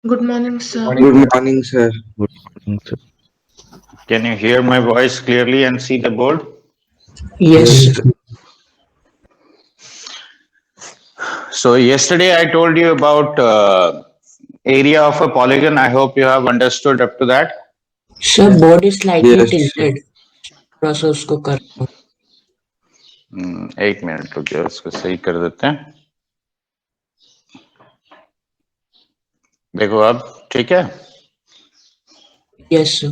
Good morning, sir. Good morning, sir. Good morning, sir. Can you hear my voice clearly and see the board? Yes, Yes. sir. So yesterday I told you about area of a polygon. I hope you have understood up to that. Sir, board is slightly Yes, sir. tilted. थोड़ा सा उसको कर लो। एक minute रुकिए, उसको सही कर देते हैं। देखो अब ठीक है। Yes, sir.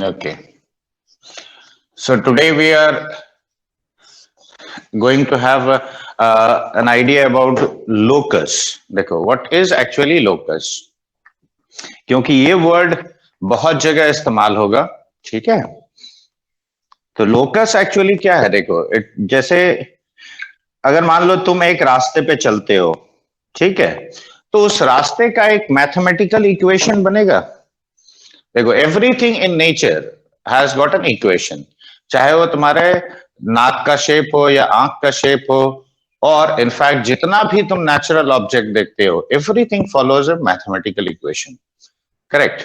Okay. So today we are going to have an idea about locus. देखो what is actually locus, क्योंकि ये वर्ड बहुत जगह इस्तेमाल होगा, ठीक है। तो लोकस एक्चुअली क्या है, देखो जैसे अगर मान लो तुम एक रास्ते पे चलते हो, ठीक है, तो उस रास्ते का एक मैथमेटिकल इक्वेशन बनेगा। देखो everything in nature has got an equation, चाहे वो तुम्हारे नाक का शेप हो या आंख का शेप हो, और इनफैक्ट जितना भी तुम नेचुरल ऑब्जेक्ट देखते हो, everything follows a mathematical equation, correct.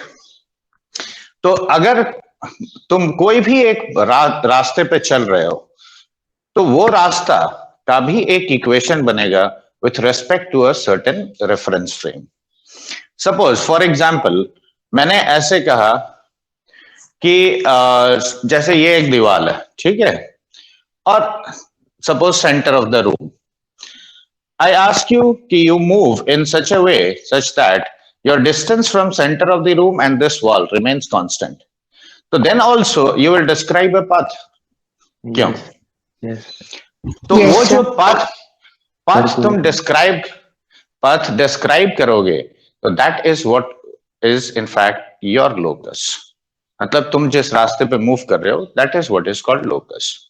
तो अगर तुम कोई भी एक रास्ते पे चल रहे हो, तो वो रास्ता का भी एक इक्वेशन बनेगा with respect to a certain reference frame. Suppose for example मैंने ऐसे कहा कि जैसे ये एक दीवार है, ठीक है, और suppose centre of the room, I ask you कि you move in such a way such that your distance from center of the room and this wall remains constant. So then also you will describe a path. क्यों? Yes. तो Yes, वो sir. जो path path तुम Circular. Describe करोगे, तो that is what is in fact your locus. मतलब तुम जिस रास्ते पे मूव कर रहे हो, that is what is called locus,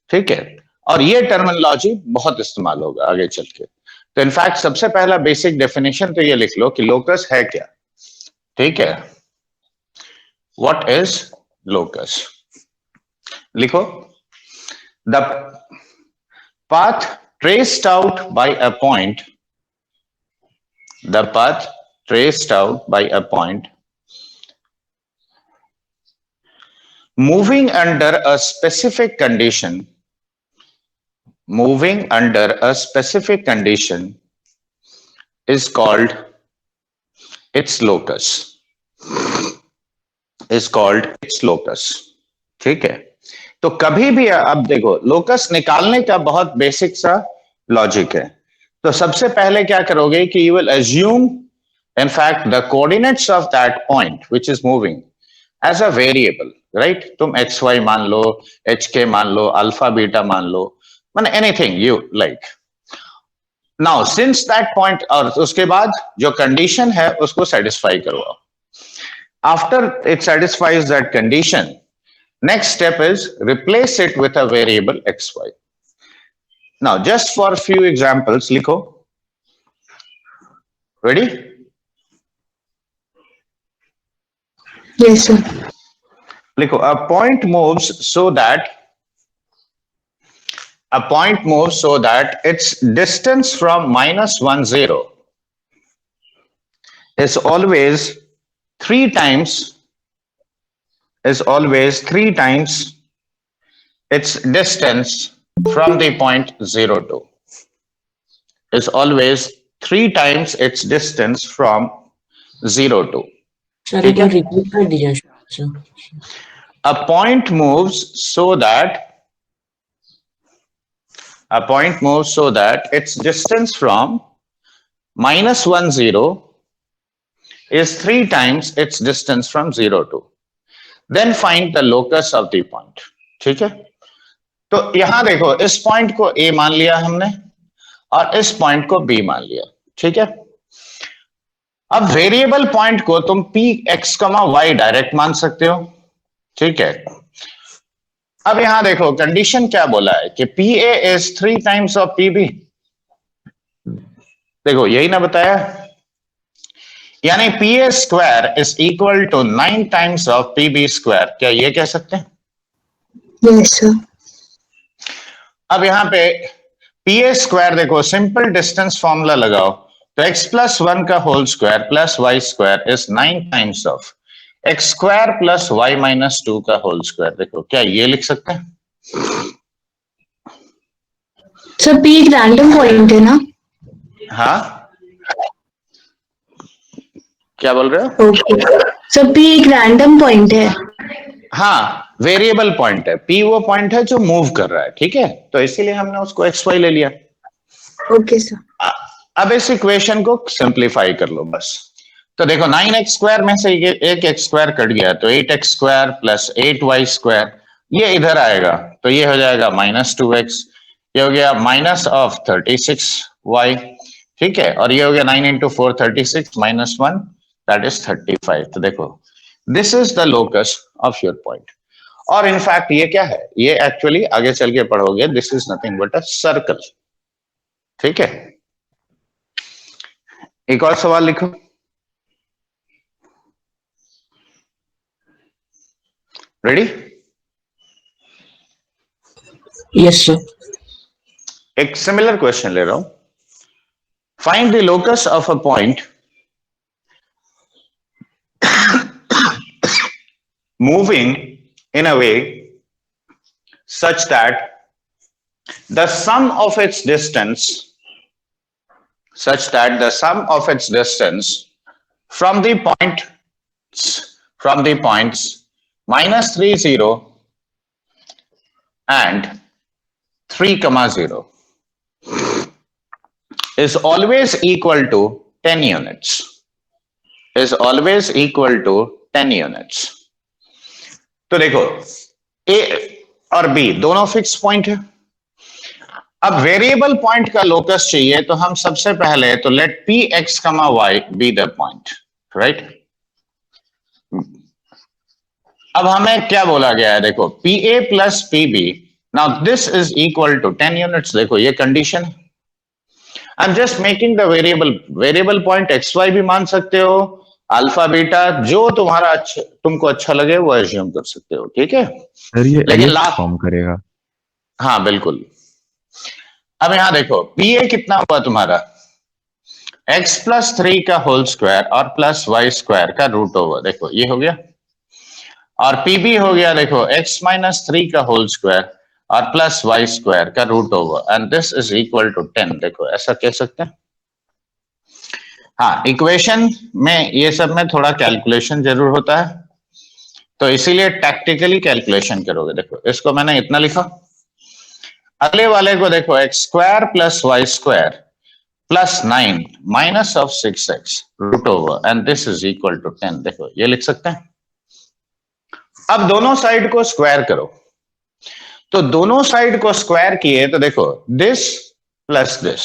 ठीक है। और ये टर्मिनोलॉजी बहुत इस्तेमाल होगा आगे चल के। तो इनफैक्ट सबसे पहला बेसिक डेफिनेशन तो ये लिख लो कि लोकस है क्या, ठीक है। व्हाट इज लोकस, लिखो। The path traced out by a point, the path traced out by a point moving under a specific condition, moving under a specific condition is called its locus, is called its locus, ठीक है। तो कभी भी अब देखो locus निकालने का बहुत बेसिक सा लॉजिक है। तो सबसे पहले क्या करोगे कि you will assume in fact the coordinates of that point which is moving as a variable, right? तुम xy मान लो, hk मान लो, अल्फा बीटा मान लो, माने anything you like. Now since that point, और उसके बाद जो कंडीशन है उसको सेटिस्फाई करवाओ। After it satisfies that condition, next step is replace it with a variable xy. Now just for a few examples लिखो, ready? Yes, sir. लिखो a point moves so that its distance from -1 0 is always three times its distance from the point 0 2, is always three times its distance from 0 2. Sir, ठीक एक है। बार repeat कर दीजिए, sir. A point moves so that its distance from -1 0 is three times its distance from 0 2. Then find the locus of the point, ठीक है। तो यहां देखो इस पॉइंट को A मान लिया हमने और इस पॉइंट को B मान लिया, ठीक है। अब वेरिएबल पॉइंट को तुम P x, y डायरेक्ट मान सकते हो, ठीक है। अब यहां देखो कंडीशन क्या बोला है कि PA is 3 times of PB, देखो यही ना बताया, यानी PA square is equal to 9 times of PB square, क्या ये कह सकते हैं? Yes, sir. अब यहां पे PA स्क्वायर देखो, सिंपल डिस्टेंस फॉर्मूला लगाओ, तो x प्लस 1 का whole square plus Y square is 9 times of x square plus Y minus 2 का होल स्क्वायर। देखो क्या ये लिख सकते हैं? सर पी एक रैंडम पॉइंट है ना? हाँ, क्या बोल रहे हो? ओके सर पी एक रैंडम पॉइंट है। हाँ, वेरिएबल पॉइंट है, p वो पॉइंट है जो मूव कर रहा है, ठीक है, तो इसीलिए हमने उसको एक्स वाई ले लिया। Okay sir. अब इस इक्वेशन को सिंप्लीफाई कर लो बस। तो देखो 9x स्क्वायर में से एक एक्स स्क्वायर कट गया तो 8x square plus 8y square ये इधर आएगा तो ये हो जाएगा -2x, ये हो गया माइनस ऑफ 36y, ठीक है, और ये हो गया 9 इंटू 4 36 माइनस 1 दैट इज 35। तो देखो this is the locus of your point. और इनफैक्ट ये क्या है, ये एक्चुअली आगे चल के पढ़ोगे this is nothing but a circle, ठीक है। एक और सवाल लिखो। रेडी? Yes sir. एक सिमिलर क्वेश्चन ले रहा हूं। Find the locus of a point moving in a way such that the sum of its distance from the points -3 0 and 3, 0 is always equal to 10 units. तो देखो A और B दोनों fix point है। अब variable point का locus चाहिए तो हम सबसे पहले तो let P X comma Y be the point, right. अब हमें क्या बोला गया है, देखो P A plus P B, now this is equal to 10 units. देखो ये कंडीशन है। I am just making the variable point X Y भी मान सकते हो, अल्फा बीटा, जो तुम्हारा तुमको अच्छा लगे वो एज्यूम कर सकते हो, ठीक है। सर ये लेकिन एलिप्स फॉर्म करेगा। हाँ बिल्कुल। अब यहां देखो पी ए कितना हुआ तुम्हारा, x प्लस 3 का होल स्क्वायर और प्लस वाई स्क्वायर का रूट ओवर, देखो ये हो गया। और पीबी हो गया देखो x माइनस 3 का होल स्क्वायर और प्लस वाई स्क्वायर का root over and this is equal to 10। देखो ऐसा कह सकते हैं। हाँ, इक्वेशन में ये सब में थोड़ा कैलकुलेशन जरूर होता है तो इसीलिए टैक्टिकली कैलकुलेशन करोगे। देखो इसको मैंने इतना लिखा, अगले वाले को देखो x square plus Y square plus 9 minus of 6x root over and this is equal to 10। देखो ये लिख सकते हैं। अब दोनों साइड को स्क्वायर करो, तो दोनों साइड को स्क्वायर किए तो देखो दिस प्लस दिस,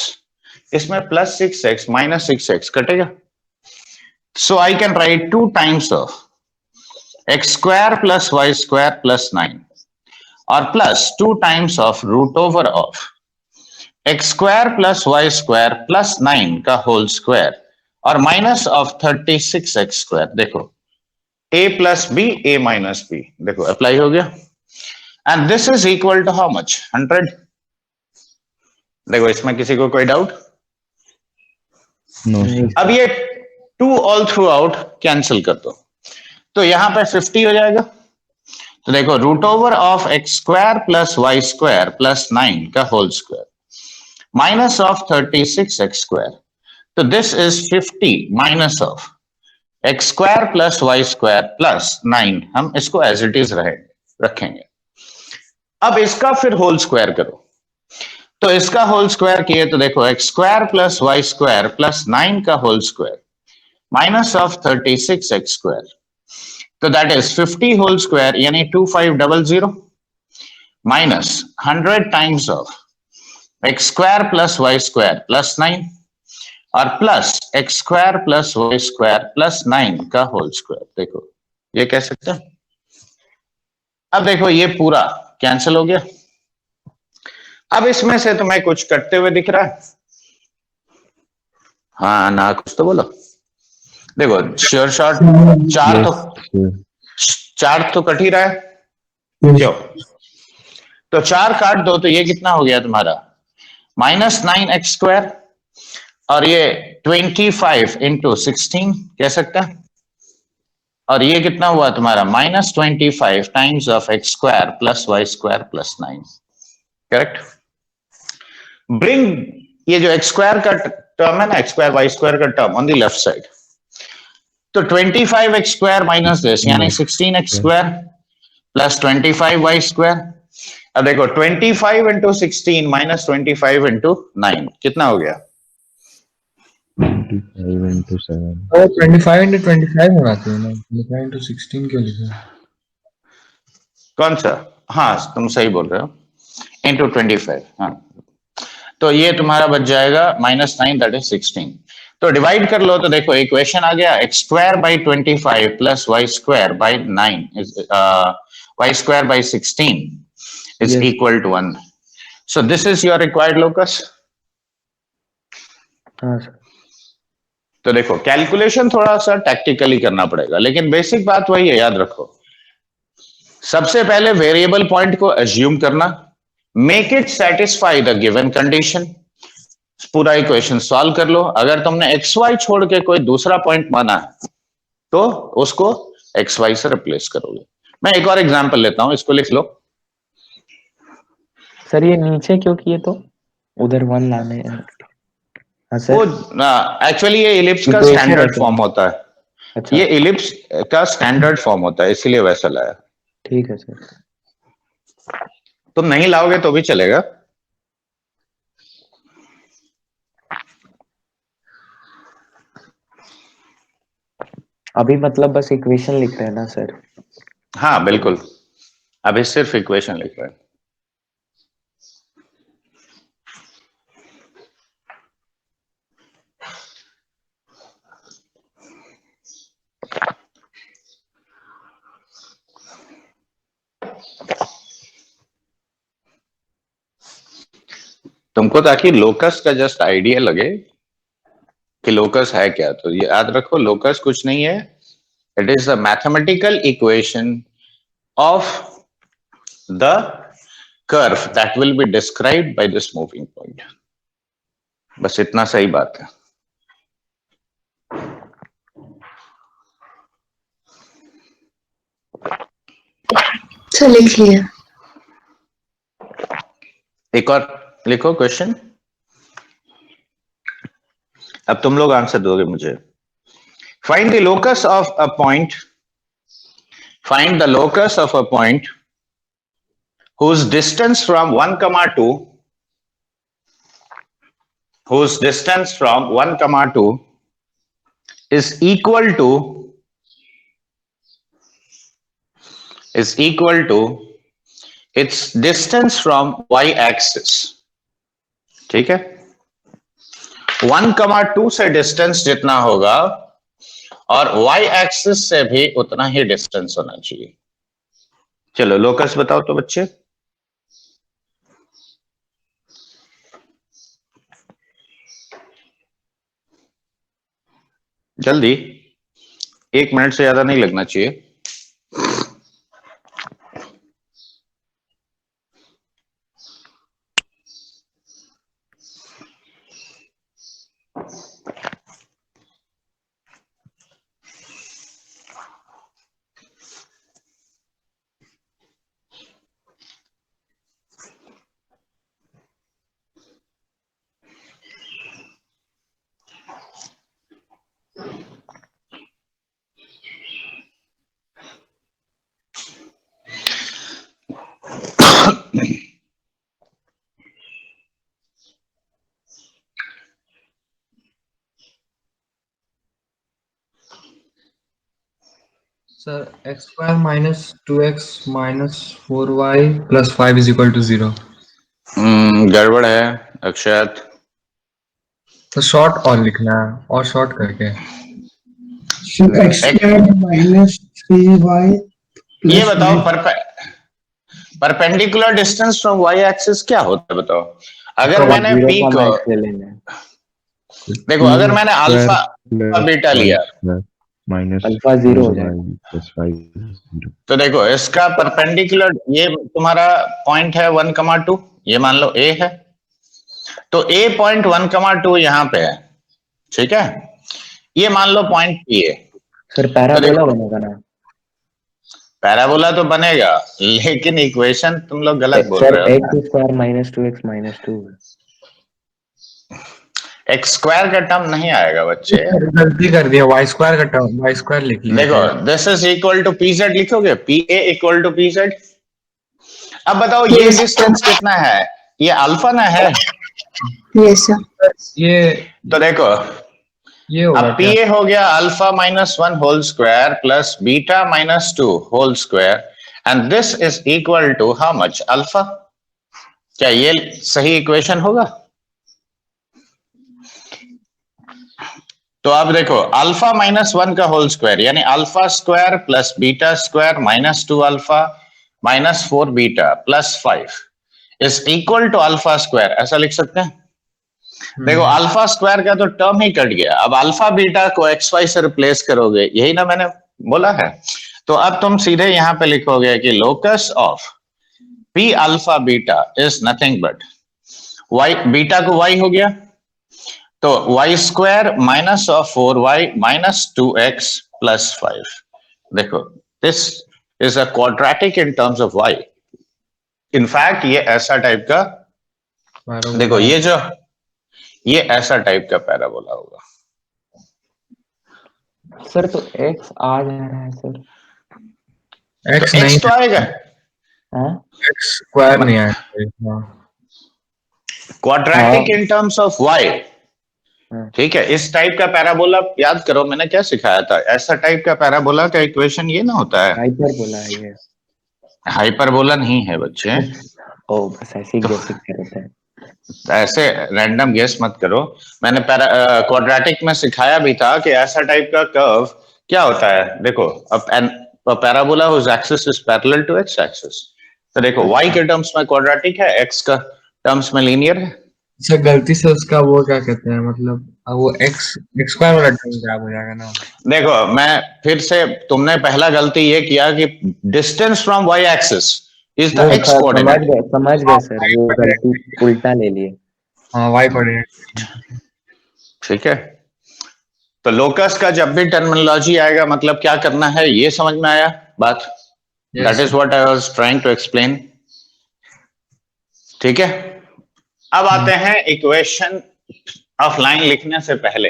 इसमें प्लस 6x माइनस 6x कटेगा। So I can write 2 times of x square plus Y square plus 9 और plus 2 times of root over of x square plus Y square plus 9 का whole square और minus of 36x square. देखो a plus B a minus B, देखो apply हो गया and this is equal to how much, 100। देखो इसमें किसी को कोई डाउट? नो। अब ये 2 ऑल थ्रू आउट कैंसिल कर दो तो यहां पे 50 हो जाएगा। तो देखो root over of x square plus Y square plus 9 का whole square minus of 36x square, तो this is 50 minus of x square plus Y square plus 9। हम इसको एज इट इज रखेंगे। अब इसका फिर होल स्क्वायर करो, तो इसका होल स्क्वायर किए तो देखो x square plus Y square plus 9 का whole square minus of 36x square, तो दैट इज 50 होल स्क्वायर यानी 2500 minus 100 times of x square plus Y square plus 9 और plus x square plus Y square plus 9 का whole square. देखो ये कह सकते हैं। अब देखो ये पूरा कैंसिल हो गया। अब इसमें से तुम्हें कुछ कटते हुए दिख रहा है? हाँ ना, कुछ तो बोलो। देखो श्योर शॉट चार तो कट ही रहा है क्यों? तो 4 काट दो तो ये कितना हो गया तुम्हारा -9x स्क्वायर और ये 25 इंटू 16 कह सकता है, और ये कितना हुआ तुम्हारा -25 times of x square plus Y square plus 9, correct. Bring ये जो एक्स स्क्वायर का टर्म है ना, एक्स स्क्वायर वाई स्क्वायर का term on the left side, तो 25 एक्स स्क्वायर माइनस दिस यानी 16 x square plus 25 y square. अब देखो 25 इंटू 16 माइनस 25 इंटू 9 कितना हो गया? 25 into 7. और 25 into 25 होना चाहिए ना, 25 into 16 क्यों लिखा? कौन सा? हाँ तुम सही बोल रहे हो, इंटू 25। हाँ तो ये तुम्हारा बच जाएगा -9 दैट इज 16। तो डिवाइड कर लो तो देखो इक्वेशन आ गया x square by 25 plus Y square by 9 y square by 16 is Yes. equal to 1. So this is your required locus. हाँ सर। तो देखो कैलकुलेशन थोड़ा सा टैक्टिकली करना पड़ेगा, लेकिन बेसिक बात वही है, याद रखो। सबसे पहले वेरिएबल पॉइंट को एज्यूम करना, make it satisfy the given condition, पूरा इक्वेशन सॉल्व कर लो। अगर तुमने एक्स वाई छोड़ के कोई दूसरा पॉइंट माना है तो उसको एक्स वाई से रिप्लेस करोगे। मैं एक और एग्जांपल लेता हूं, इसको लिख लो। सर ये नीचे क्यों किए तो उधर 1 लाने हैं। हाँ वो सर। एक्चुअली ये इलिप्स का Equation स्टैंडर्ड है। फॉर्म होता है, अच्छा ये इलिप्स का स्टैंडर्ड फॉर्म होता है, इसीलिए वैसा लाया। ठीक है सर। तुम नहीं लाओगे तो भी चलेगा। अभी मतलब बस इक्वेशन लिख रहे हैं ना सर? हाँ बिल्कुल, अभी सिर्फ इक्वेशन लिख रहे हैं। तुमको ताकि लोकस का जस्ट आइडिया लगे कि लोकस है क्या, तो ये याद रखो लोकस कुछ नहीं है, it is a mathematical equation of the curve that will be described by this moving point. बस इतना सही बात है। सर लिख लिया। एक और लिखो क्वेश्चन, अब तुम लोग आंसर दोगे मुझे। Find the locus of a point, find the locus of a point whose distance from 1, 2, whose distance from 1, 2 is equal to its distance from y axis। ठीक है, 1, 2 से डिस्टेंस जितना होगा और y एक्सिस से भी उतना ही डिस्टेंस होना चाहिए। चलो लोकस बताओ तो बच्चे। जल्दी, 1 मिनट से ज्यादा नहीं लगना चाहिए। Sir, x square minus 2x minus 4y plus 5 is equal to 0. गड़बड़ है अक्षत। तो शॉर्ट और लिखना है, और शॉर्ट करके। x square minus 3y ये बताओ perpendicular distance from y axis क्या होता है बताओ। अगर मैंने p को देखो, अगर मैंने अल्फा बीटा लिया माइनस अल्फा 0 हो जाएगा, तो देखो इसका परपेंडिकुलर, ये तुम्हारा पॉइंट है 1, 2, ये मान लो a है, तो a पॉइंट 1, 2 यहां पे है, ठीक है, ये मान लो पॉइंट पी है। सर पैराबोला बनेगा ना? पैराबोला तो बनेगा, लेकिन इक्वेशन तुम लोग गलत बोल सर रहे हो। X square minus 2x minus 2। X square का टर्म नहीं आएगा बच्चे। गलती कर दिया, वाई स्क्वायर का टर्म, वाई स्क्वायर लिख लिया। देखो this is equal to P Z लिखोगे, P A equal to P Z. अब बताओ ये Yes. डिस्टेंस कितना है, ये अल्फा ना है। Yes, sir. ये तो देखो होगा अब पी क्या? ए हो गया alpha minus 1 whole square plus beta minus 2 whole square, and this is equal to how much, alpha. क्या ये सही इक्वेशन होगा? तो अब देखो अल्फा माइनस 1 का होल स्क्वायर यानी alpha square plus beta square minus 2 alpha minus 4 beta plus 5 is equal to alpha square, ऐसा लिख सकते हैं। देखो अल्फा स्क्वायर का तो टर्म ही कट गया, अब अल्फा बीटा को एक्स वाई से रिप्लेस करोगे, यही ना मैंने बोला है। तो अब तुम सीधे यहां पे लिखोगे कि locus of P alpha beta is nothing but y, beta को वाई हो गया तो y square minus of 4y minus 2x plus 5। देखो this is a quadratic in terms of y। In fact ये ऐसा टाइप का, देखो ये ऐसा टाइप का पैराबोला होगा। सर तो x आ जा रहा है सर। एक्स तो नहीं, x तो आएगा, हाँ एक्स स्क्वायर नहीं आएगा। Quadratic in terms of y। ठीक है, इस टाइप का पैराबोला याद करो मैंने क्या सिखाया था, ऐसा टाइप का पैराबोला का इक्वेशन ये ना होता है, हाइपरबोला है ये। हाइपरबोला नहीं है बच्चे। ओ बस ऐसे ही गेसिंग कर रहे थे। ऐसे रैंडम गेस मत करो, मैंने क्वाड्रेटिक में सिखाया भी था कि ऐसा टाइप का कर्व क्या होता है। देखो अब parabola whose axis is parallel to x axis, तो देखो y के टर्म्स में क्वाड्रेटिक है, x का टर्म्स में लीनियर है। सर गलती से उसका वो क्या कहते हैं, मतलब वो एक्स स्क्वायर वाला टर्म खराब हो जाएगा ना। देखो मैं फिर से, तुमने पहला गलती ये किया कि distance from y axis is the x coordinate. समझ गए सर, वो गलती उल्टा ले लिए। हाँ वाई कोऑर्डिनेट। ठीक है, तो लोकस का जब भी टर्मिनोलॉजी आएगा मतलब क्या करना है ये समझ में आया बात। That is what I was trying to explain. ठीक है, अब आते हैं इक्वेशन ऑफ लाइन लिखने से पहले।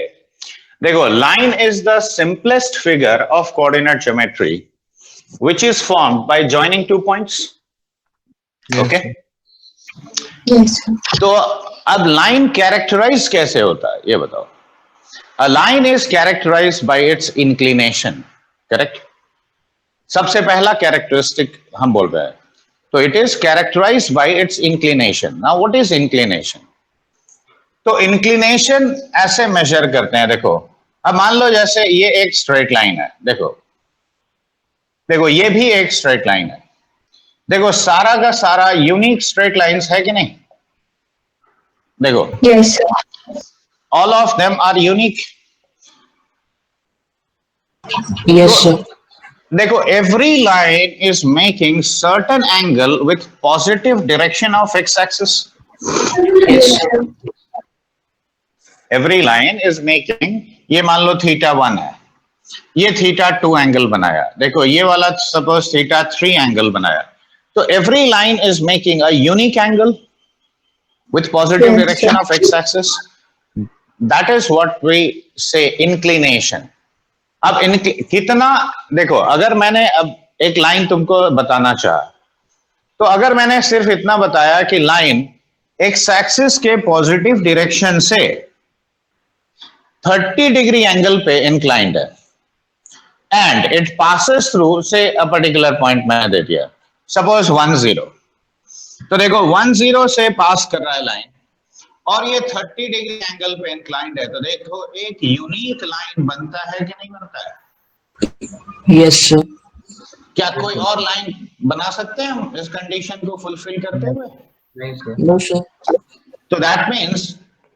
देखो line is the simplest figure of coordinate geometry which is formed by joining two points. Okay, Yes, sir. तो अब लाइन कैरेक्टराइज कैसे होता है ये बताओ। A line is characterised by its inclination, correct. सबसे पहला कैरेक्टरिस्टिक हम बोल रहे हैं, तो it is characterised by its inclination. Now what is inclination? तो इंक्लिनेशन ऐसे मेजर करते हैं, देखो अब मान लो जैसे ये एक स्ट्रेट लाइन है, देखो देखो ये भी एक स्ट्रेट लाइन है, देखो सारा का सारा यूनिक स्ट्रेट लाइंस है कि नहीं? देखो Yes, sir. all of them are unique। Yes, sir. देखो every line is making certain angle with positive direction of x axis। Yes, sir. every line is making, ये मान लो θ1 है, ये θ2 एंगल बनाया, देखो ये वाला सपोज θ3 एंगल बनाया, तो every line is making a unique angle with positive Yes, direction sir. of x axis। that is what we say inclination। अब कितना, देखो अगर मैंने अब एक लाइन तुमको बताना चाहा, तो अगर मैंने सिर्फ इतना बताया कि लाइन एक्स एक्सिस के पॉजिटिव डायरेक्शन से 30 डिग्री एंगल पे इंक्लाइंड है एंड इट पासेस थ्रू से अ पर्टिकुलर पॉइंट मैंने दे दिया सपोज 10, तो देखो 10 से पास कर रहा है लाइन और ये 30 डिग्री एंगल पे इंक्लाइंड है, तो देखो एक यूनिक लाइन बनता है कि नहीं बनता है? Yes, sir. क्या कोई और लाइन बना सकते हैं हम इस कंडीशन को फुलफिल करते हुए? नहीं सर। No, sir. तो that means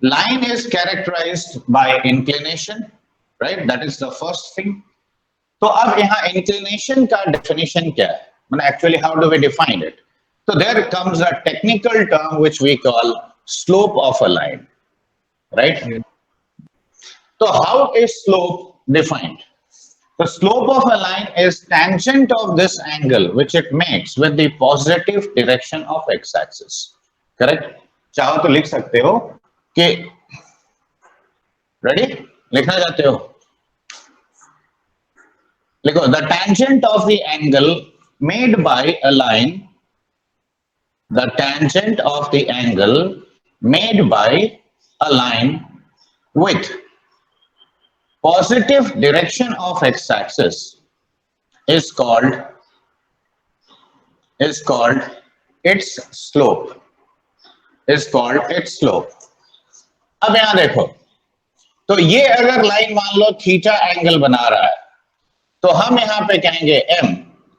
line is characterised by inclination, right? That is the first thing. तो अब यहाँ इंक्लिनेशन का डेफिनेशन क्या है, मतलब actually how do we define it? तो there comes a technical term which we call slope of a line, right? So how is slope defined? The slope of a line is tangent of this angle which it makes with the positive direction of x-axis. Correct? चाहो तो लिख सकते हो कि ready? लिखना चाहते हो? लिखो the tangent of the angle made by a line, the tangent of the angle made by a line with positive direction of x-axis is called its slope. Is called its slope. अब यहां देखो, तो ये अगर line मान लो theta angle बना रहा है, तो हम यहां पे कहेंगे m,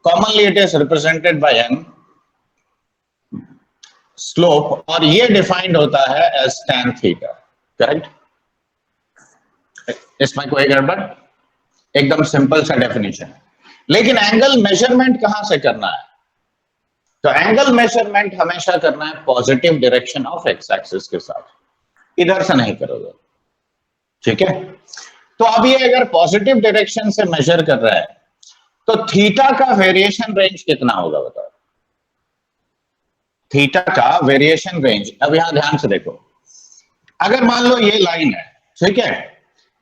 commonly it is represented by m, slope, और ये डिफाइंड होता है as tan theta. करेक्ट? इसमें कोई गड़बड़? एकदम सिंपल सा डेफिनेशन है। लेकिन एंगल मेजरमेंट कहां से करना है? तो एंगल मेजरमेंट हमेशा करना है positive direction of x axis के साथ, इधर से नहीं करोगे। ठीक है? तो अब ये अगर पॉजिटिव डायरेक्शन से मेजर कर रहा है, तो थीटा का वेरिएशन रेंज कितना होगा बताओ? थीटा का वेरिएशन रेंज, अब यहां ध्यान से देखो, अगर मान लो ये लाइन है, ठीक है,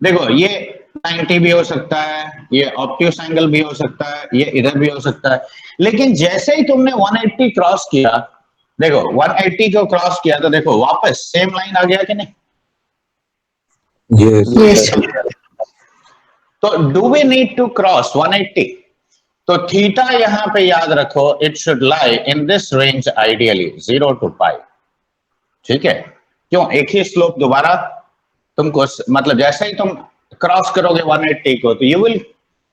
देखो ये 90 भी हो सकता है, ये ऑब्ट्यूस एंगल भी हो सकता है, ये इधर भी हो सकता है, लेकिन जैसे ही तुमने 180 क्रॉस किया, देखो 180 को क्रॉस किया तो देखो वापस सेम लाइन आ गया कि नहीं? Yes. तो do we need to cross 180? तो थीटा यहां पे याद रखो, it should lie in this range ideally 0 to π। ठीक है? क्यों? एक ही स्लोप दोबारा तुमको, मतलब जैसे ही तुम क्रॉस करोगे 180 को, तो you will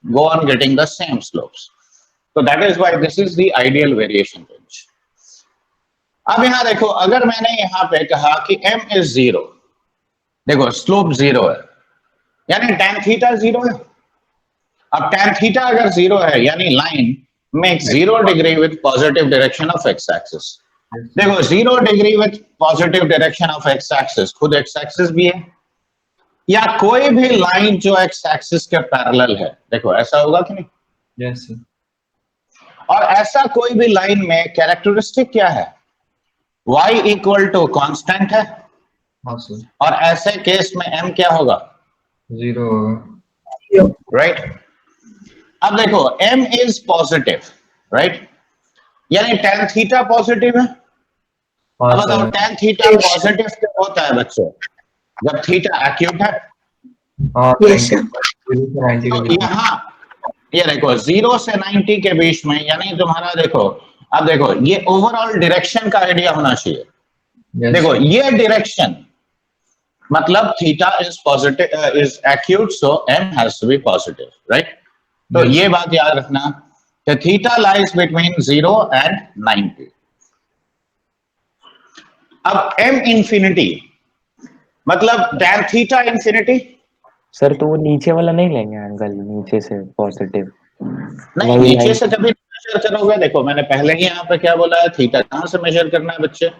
go on getting the same slopes. तो that is why this is the ideal variation range. अब यहां देखो, अगर मैंने यहां पे कहा कि m is 0, देखो स्लोप 0 है, यानी tan थीटा 0 है। अब tan थीटा अगर 0 है, यानी line make 0 degree with positive direction of x axis. देखो 0 degree with positive direction of x axis, खुद एक्स एक्सिस भी है, या कोई भी लाइन जो एक्स एक्सिस के पैरेलल है, देखो ऐसा होगा कि नहीं? Yes sir. और ऐसा कोई भी लाइन में कैरेक्टरिस्टिक क्या है? y इक्वल टू कांस्टेंट है, हाँ सर। और ऐसे केस में m क्या होगा? 0 होगा। राइट? अब देखो m इज पॉजिटिव, राइट? यानी tan थीटा पॉजिटिव है। हाँ अब बताओ सर। tan थीटा पॉजिटिव क्या होता है बच्चों? जब थीटा एक्यूट है। हाँ Yes, sir. 0 से 90 तो के बीच। यहाँ ये देखो 0 से 90 के बीच में, यानी तुम्हारा देखो, अब देखो ये ओवरऑल डायरेक्शन का आइडिया होना चाहिए। Yes, देखो sir. ये डायरेक्शन मतलब theta is positive, is acute, so m has to be positive, right? तो Yes. ये बात याद रखना कि थीटा लाइज बिटवीन 0 एंड 90। अब m इंफिनिटी मतलब tan थीटा इंफिनिटी। सर तो वो नीचे वाला नहीं लेंगे एंगल, नीचे से पॉजिटिव? नहीं, वही नीचे line- से कभी मेजर करोगे। देखो मैंने पहले ही यहाँ पे क्या बोला है, थीटा कहां से मेजर करना है बच्चे?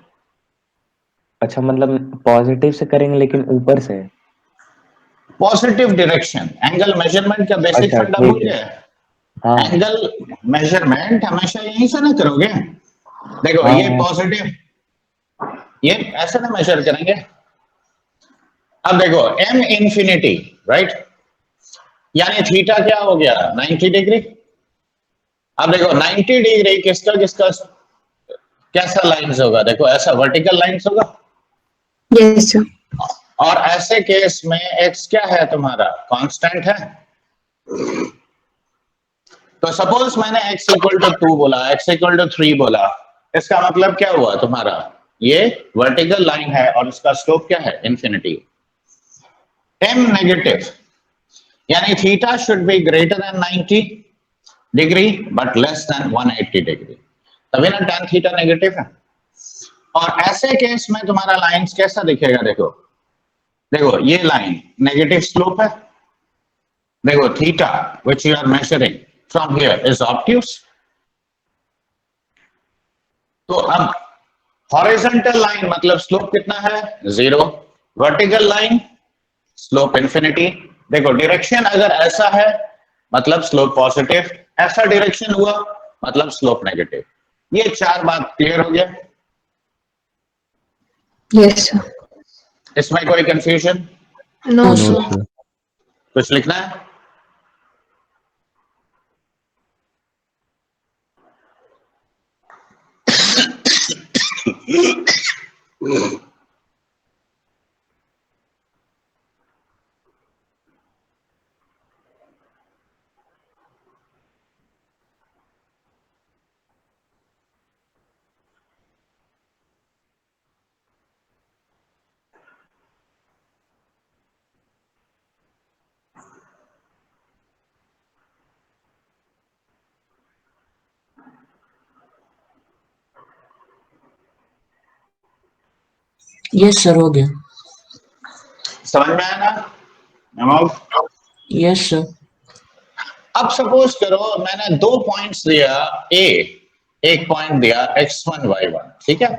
अच्छा, मतलब पॉजिटिव से करेंगे लेकिन ऊपर से? पॉजिटिव डायरेक्शन, एंगल मेजरमेंट का बेसिक अच्छा, फंडा ठीक भूल है। गए? हाँ एंगल मेजरमेंट हमेशा यहीं से ना करोगे। देखो हाँ, ये हाँ। पॉजिटिव, ये ऐसे ना मेजर करेंगे। अब देखो m इंफिनिटी, राइट? यानी थीटा क्या हो गया? 90 डिग्री। अब देखो 90 डिग्री किसका किसका कैसा लाइंस होगा? देखो ऐसा वर्टिकल लाइंस होगा, Yes, sir. और ऐसे केस में x क्या है तुम्हारा? कांस्टेंट है। तो सपोज मैंने x इक्वल टू 2 बोला, x इक्वल टू 3 बोला, इसका मतलब क्या हुआ तुम्हारा? ये वर्टिकल लाइन है और इसका स्लोप क्या है? इंफिनिटी। m नेगेटिव, यानी theta should be greater than 90 degree but less than 180 degree, तभी ना tan थीटा नेगेटिव है। और ऐसे केस में तुम्हारा लाइंस कैसा दिखेगा? देखो देखो ये लाइन नेगेटिव स्लोप है। देखो theta which you are measuring from here is obtuse. तो अब हॉरिजॉन्टल लाइन मतलब स्लोप कितना है? 0। Vertical line slope infinity. देखो डायरेक्शन अगर ऐसा है मतलब स्लोप पॉजिटिव, ऐसा डायरेक्शन हुआ मतलब स्लोप नेगेटिव। ये चार बात क्लियर हो गया? Yes, sir. इसमें कोई confusion? No, no sir. Sir. कुछ लिखना है? यस सर, हो गया। समझ में आया ना अमोघ? Yes sir. अब सपोज करो मैंने दो पॉइंट्स दिया, ए एक पॉइंट दिया x1 y1, ठीक है,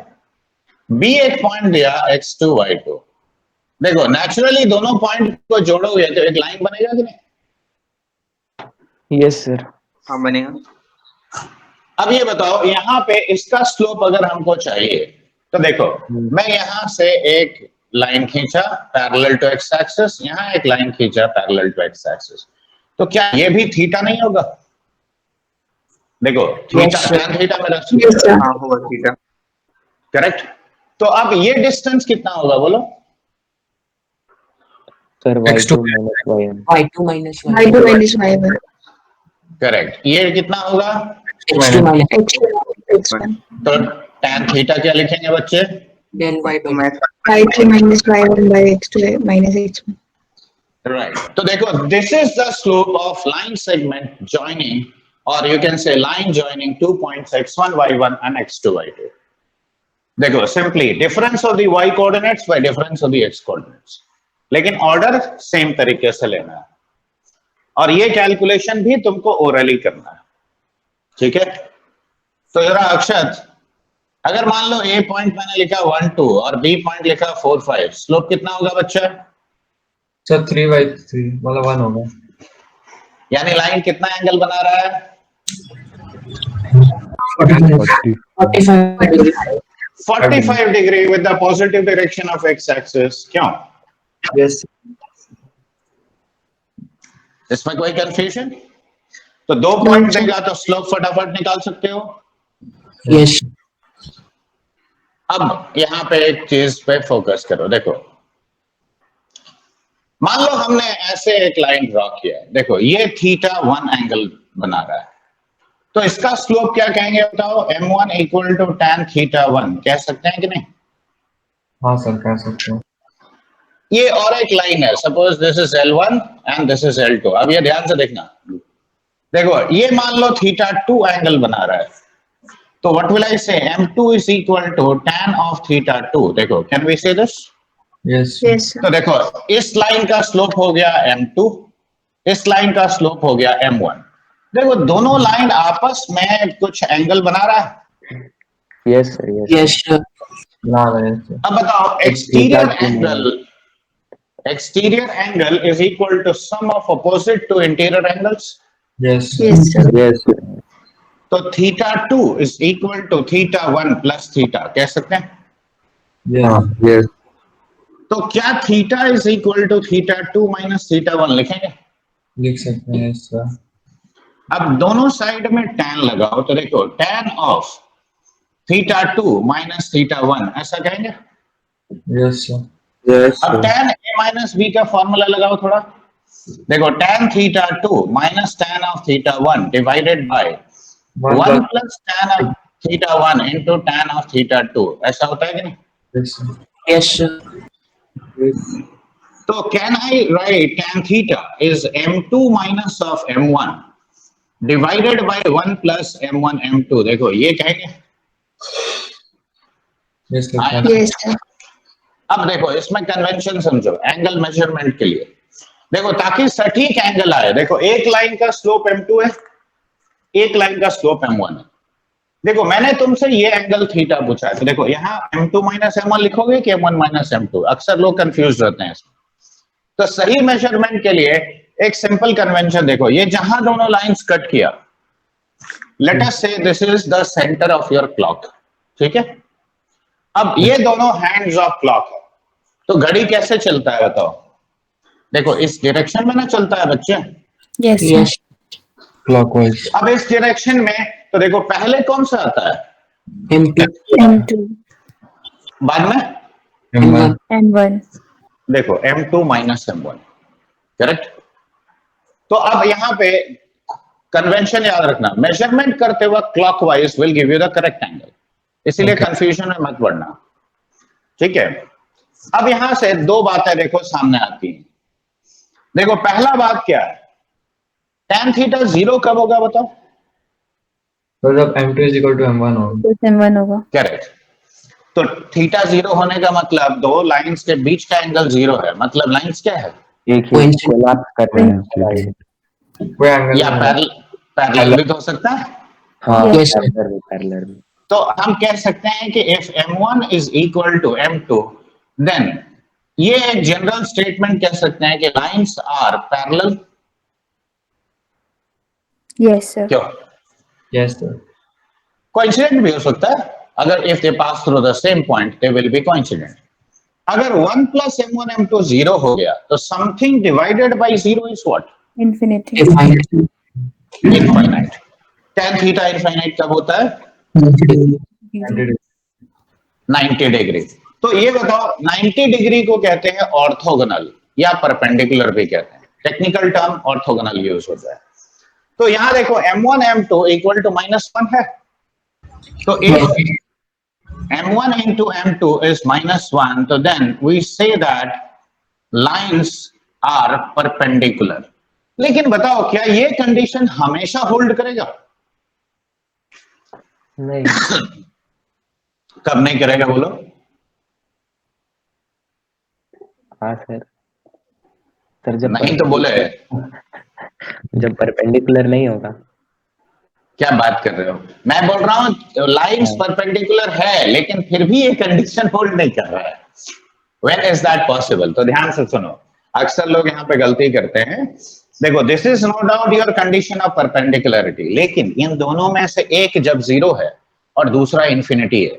बी एक पॉइंट दिया x2 y2। देखो नेचुरली दोनों पॉइंट को जोड़ोगे तो एक लाइन बनेगा कि नहीं? Yes sir. हाँ बनेगा। अब ये बताओ यहाँ पे इसका स्लोप अगर हमको चाहिए तो देखो मैं यहां से एक लाइन खींचा पैरेलल टू एक्स एक्सिस, यहां एक लाइन खींचा पैरेलल टू एक्स एक्सिस, तो क्या ये भी थीटा नहीं होगा? देखो थीटा tan थीटा मेरा Yes, sir. हाँ होगा थीटा। करेक्ट। तो अब ये डिस्टेंस कितना होगा बोलो? Sir X2 y2 minus y1। y2 minus Y2 minus Y1. Correct. ये कितना होगा? x2 minus X1 X1. तो tan थीटा क्या लिखेंगे बच्चे? डेल y तो बाई मैं Y3 minus Y1 by X2 minus X1. Right. तो देखो this is the slope of line segment joining, और you can say line joining 2 points x1 y1 and x2 y2। देखो simply difference of the y coordinates by difference of the x coordinates, लेकिन order same तरीके से लेना है, और ये calculation भी तुमको ओरली करना है, ठीक है? तो जरा अक्षत, अगर मान लो ए पॉइंट मैंने लिखा 1 2 और बी पॉइंट लिखा 4 5, स्लोप कितना होगा बच्चा? सर 3/3 मतलब 1 होगा। यानी लाइन कितना एंगल बना रहा है? 45 degree. 45 degree with the positive direction of x axis. क्यों? यस इसमें कोई कंफ्यूजन? तो दो पॉइंट देगा तो स्लोप फटाफट निकाल सकते हो। यस अब यहां पे एक चीज पे फोकस करो। देखो मान लो हमने ऐसे एक लाइन ड्रॉ किया है, देखो ये थीटा 1 एंगल बना रहा है, तो इसका स्लोप क्या कहेंगे बताओ? m1 equal to tan theta 1 कह सकते हैं कि नहीं? हाँ सर कह सकते हो। ये और एक लाइन है, suppose this is L1 and this is L2। अब ये ध्यान से देखना, देखो ये मान लो थीटा 2 एंगल बना रहा है, तो what will I say? m2 is equal to tan of theta 2। देखो can we say this? Yes Yes, sir. तो देखो इस लाइन का स्लोप हो गया m2, इस लाइन का स्लोप हो गया m1। देखो दोनों लाइन आपस में कुछ एंगल बना रहा है। Yes sir. Yes yes sir. ना रहे थे। अब बताओ exterior angle is equal to sum of opposite to interior angles. Yes Yes, sir. Yes तो theta 2 is equal to theta 1 plus theta कह सकते हैं। यस तो क्या theta is equal to theta 2 minus theta 1 लिखेंगे? लिख सकते हैं यस सर। अब दोनों साइड में tan लगाओ, तो देखो tan of theta 2 minus theta 1 ऐसा कहेंगे। Yes sir. अब tan a माइनस b का फॉर्मूला लगाओ थोड़ा। देखो tan theta 2 minus tan of theta 1 divided by 1 plus tan of theta 1 into tan of theta 2, ऐसा होता है कि नहीं? Yes sir. Yes sir. तो can I write tan theta is m2 minus of m1 divided by 1 plus m1 m2। देखो ये कहेंगे। Yes sir. आया ना? Yes, sir. अब देखो इसमें कन्वेंशन समझो एंगल मेजरमेंट के लिए। देखो ताकि सटीक एंगल आए, देखो एक लाइन का स्लोप m2 है, एक लाइन का स्लोप m1 है। देखो मैंने तुमसे ये एंगल थीटा पूछा है, तो देखो यहाँ m2 माइनस m1 लिखोगे कि m1 माइनस m2? अक्सर लोग कंफ्यूज रहते हैं इसमें। तो सही मेजरमेंट के लिए एक सिंपल कन्वेंशन देखो, ये जहां दोनों लाइंस कट किया, लेट अस से this is the centre of your clock, ठीक है। अब ये दोनों हैंड्स ऑफ क्लॉक है, तो घड़ी कैसे चलता है बताओ? देखो इस डायरेक्शन में ना चलता है बच्चे। Yes, sir. Yes. Clockwise. अब इस डायरेक्शन में तो देखो पहले कौन सा आता है, M2. M2 बाद में M1. M1. देखो M2 माइनस M1, करेक्ट। तो अब यहां पे कन्वेंशन याद रखना, मेजरमेंट करते वक्त clockwise will give you the correct angle, इसीलिए कंफ्यूजन में मत पड़ना, ठीक है। अब यहां से दो बातें देखो सामने आती हैं। देखो पहला बात क्या है, tan थीटा 0 कब होगा बताओ? तो जब M2 is equal to M1 होगा. तो M1 होगा. करेक्ट। तो थीटा 0 होने का मतलब दो लाइंस के बीच का एंगल 0 है, मतलब लाइंस क्या है, एक ही Coincident. कोलैप्स कर रहे हैं। कोई एंगल या पैरेलल भी तो हो सकता है। हाँ, Yes, sir. पैरेलल। तो हम कह सकते हैं कि if M1 is equal to M2, then ये एक जनरल स्टेटमेंट कह सकते हैं कि lines are parallel. Yes, sir. क्यों? Yes sir. कोइंसिडेंट भी हो सकता है, अगर if they pass through the same point they will be coincident। अगर 1 plus M1 M2 0 हो गया तो something divided by 0 is what? Infinity. Infinity. Infinite। tan theta infinite कब होता है? 90 डिग्री। तो ये बताओ 90 डिग्री को कहते हैं ऑर्थोगोनल या परपेंडिकुलर भी कहते हैं, टेक्निकल टर्म ऑर्थोगोनल यूज होता है। तो यहां देखो M1 M2 इक्वल टू -1 है, तो if M1 into M2 is -1, तो then we say that lines are perpendicular। लेकिन बताओ क्या ये कंडीशन हमेशा होल्ड करेगा? नहीं, कब नहीं करेगा बोलो? हाँ सर जब नहीं तो बोले, जब परपेंडिकुलर नहीं होगा। क्या बात कर रहे हो? मैं बोल रहा हूं लाइंस परपेंडिकुलर है लेकिन फिर भी ये कंडीशन होल्ड नहीं कर रहा है। When is that possible? तो ध्यान से सुनो, अक्सर लोग यहाँ पे गलती करते हैं। देखो this is no doubt your condition of perpendicularity, लेकिन इन दोनों में से एक जब 0 है और दूसरा इंफिनिटी है।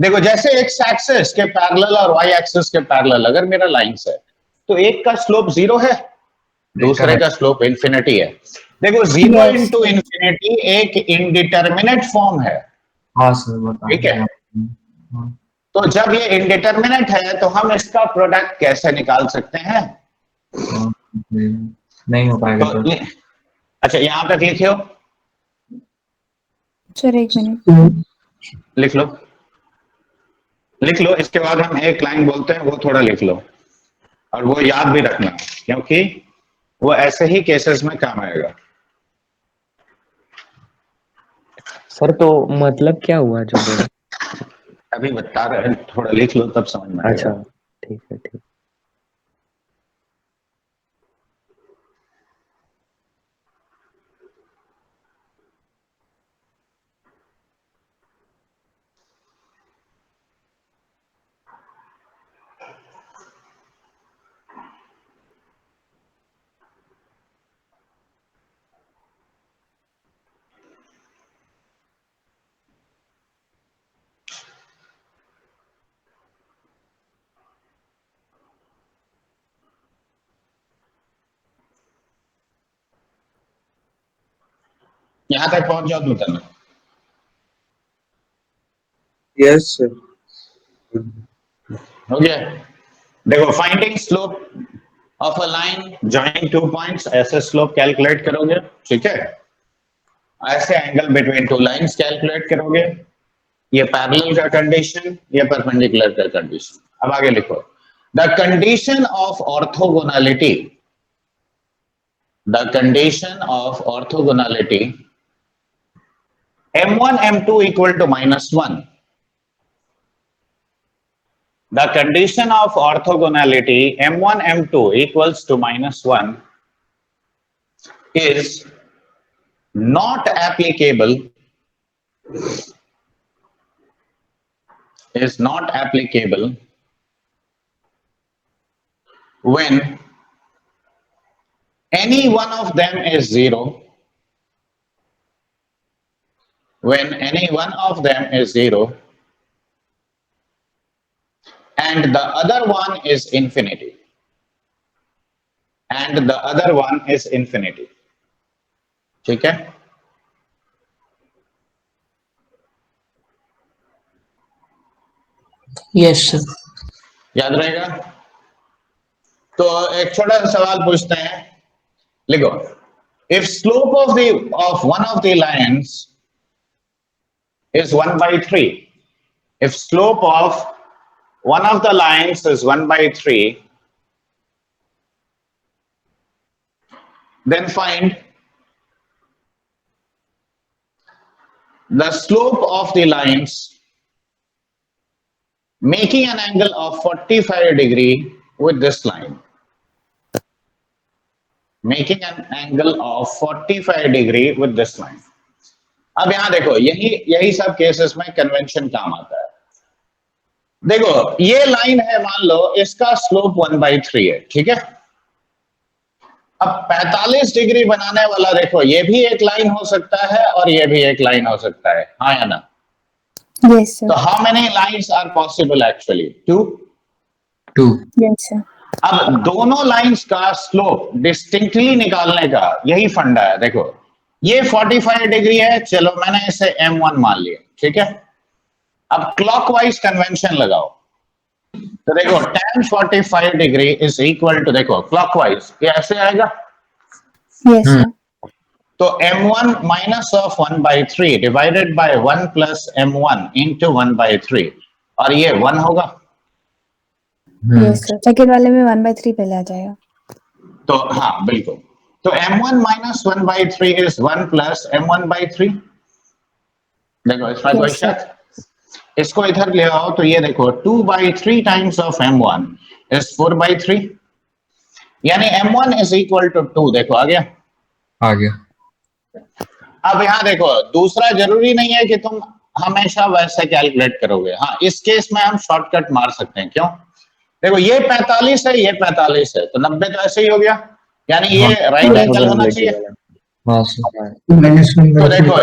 देखो जैसे एक्स एक्सिस के पैरेलल और वाई एक्सिस के पैरेलल अगर मेरा लाइंस है तो एक का स्लोप 0 है, दूसरे का स्लोप इंफिनिटी है। देखो 0 Yes. इंटू इंफिनिटी एक इंडिटरमिनेट फॉर्म है, हाँ सर बता. ठीक है। तो जब ये इंडिटरमिनेट है तो हम इसका प्रोडक्ट कैसे निकाल सकते हैं? नहीं हो पाएगा तो सर. अच्छा यहां तक लिखे हो, Sir, एक मिनट. लिख लो, लिख लो। इसके बाद हम एक लाइन बोलते हैं, वो थोड़ा लिख लो और वो याद भी रखना क्योंकि वो ऐसे ही केसेस में काम आएगा। सर तो मतलब क्या हुआ जो बोला? अभी बता रहे हैं, थोड़ा लिख लो तब समझ में अच्छा आएगा। ठीक है ठीक। यहां तक पहुंच जाओ तो बताना। Yes, sir. हो गया? देखो finding slope of a line joining 2 points, ऐसे स्लोप कैलकुलेट करोगे, ठीक है। ऐसे एंगल बिटवीन 2 लाइंस कैलकुलेट करोगे, ये पैरेलल का कंडीशन, ये परपेंडिकुलर का कंडीशन। अब आगे लिखो, the condition of orthogonality, the condition of orthogonality M1 M2 equal to -1. The condition of orthogonality M1 M2 equals to -1 is not applicable, when any one of them is 0, when any one of them is 0 and the other one is infinity, and the other one is infinity. ठीक है? Yes, sir. याद रहेगा? तो एक छोटा सा सवाल पूछते हैं, लिखो, if slope of one of the lines is 1/3, if slope of one of the lines is 1/3, then find the slope of the lines making an angle of 45 degree with this line, making an angle of 45 degree with this line. अब यहां देखो, यही सब cases में convention काम आता है. देखो, ये लाइन है, मान लो इसका स्लोप 1/3 है, ठीक है? अब 45 डिग्री बनाने वाला, देखो, ये भी एक लाइन हो सकता है और ये भी एक लाइन हो सकता है, हाँ या ना? Yes, sir. So how many lines are possible actually? 2. 2. Yes, sir. अब दोनों लाइंस का स्लोप डिस्टिंक्टली निकालने का यही फंडा है. देखो, ये 45 डिग्री है, चलो मैंने इसे M1 मान लिया, ठीक है? अब क्लॉकवाइज कन्वेंशन लगाओ, तो देखो tan 45 degree is equal to, देखो क्लॉकवाइज ये ऐसे आएगा, Yes, sir. तो M1 minus of 1/3 divided by 1 plus M1 into 1/3, और ये 1 होगा. Yes, sir. सेकेंड वाले में 1/3 पहले आ जाएगा. तो हाँ बिल्कुल, तो M1 minus 1/3 is 1 plus M1/3. देखो इसमें कोई शक, इसको इधर ले आओ, तो ये देखो 2/3 times of M1 is 4/3, यानी M1 is equal to 2. देखो आ गया. अब यहाँ देखो, दूसरा जरूरी नहीं है कि तुम हमेशा वैसे कैलकुलेट करोगे. हाँ, इस केस में हम शॉर्टकट मार सकते हैं. क्यों? देखो, ये 45 है, ये 45 है, तो 90 तो ऐसे ही हो गया, यानी ये राइट एंगल होना चाहिए. तो देखो,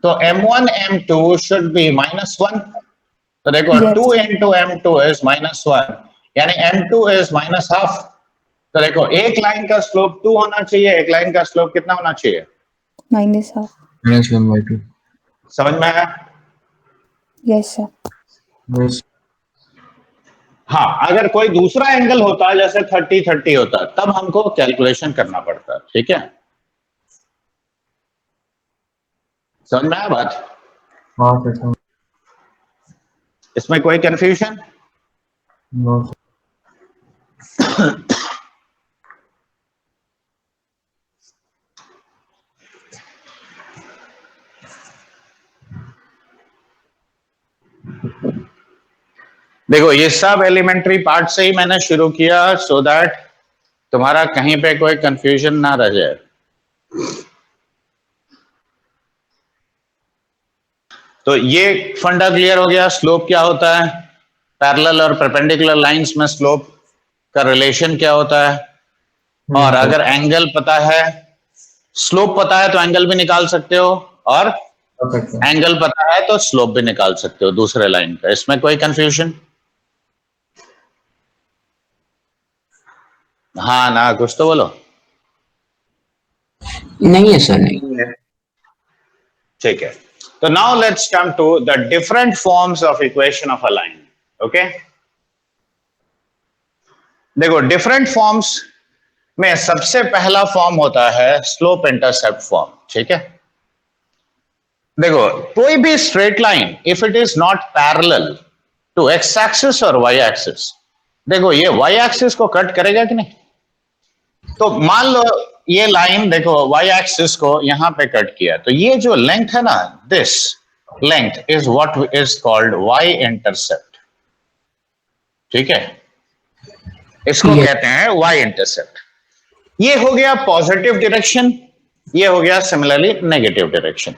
तो M1 M2 should be -1. तो देखो, Yes. 2 into M2 is -1, यानी M2 is -half. तो देखो, एक लाइन का स्लोप 2 होना चाहिए, एक लाइन का स्लोप कितना होना चाहिए? -half. -1/2. समझ में आया? Yes, sir. हाँ, अगर कोई दूसरा एंगल होता है, जैसे 30-30 होता है, तब हमको कैलकुलेशन करना पड़ता है. ठीक है, समझ में आया बात? हाँ, इसमें कोई कंफ्यूजन? देखो, ये सब एलिमेंट्री पार्ट से ही मैंने शुरू किया, सो दैट तुम्हारा कहीं पे कोई कंफ्यूजन ना रह जाए. तो ये फंडा क्लियर हो गया. स्लोप क्या होता है, पैरेलल और परपेंडिकुलर लाइंस में स्लोप का रिलेशन क्या होता है, और अगर एंगल पता है, स्लोप पता है तो एंगल भी निकाल सकते हो, और एंगल पता है तो स्लोप भी निकाल सकते हो दूसरे लाइन का. इसमें कोई कंफ्यूजन? हाँ ना, कुछ तो बोलो. नहीं है सर, नहीं है. ठीक है, तो now let's come to the different forms of equation of a line. Okay, देखो, डिफरेंट फॉर्म्स में सबसे पहला फॉर्म होता है स्लोप इंटरसेप्ट फॉर्म. ठीक है, देखो, कोई भी straight line if it is not parallel to x axis और वाई एक्सिस, देखो ये वाई एक्सिस को कट करेगा कि नहीं? तो मान लो ये लाइन, देखो, वाई एक्सिस को यहां पे कट किया, तो ये जो लेंथ है ना, this length is what is called y intercept. ठीक है, इसको कहते हैं वाई इंटरसेप्ट. ये हो गया पॉजिटिव डायरेक्शन, ये हो गया सिमिलरली नेगेटिव डायरेक्शन.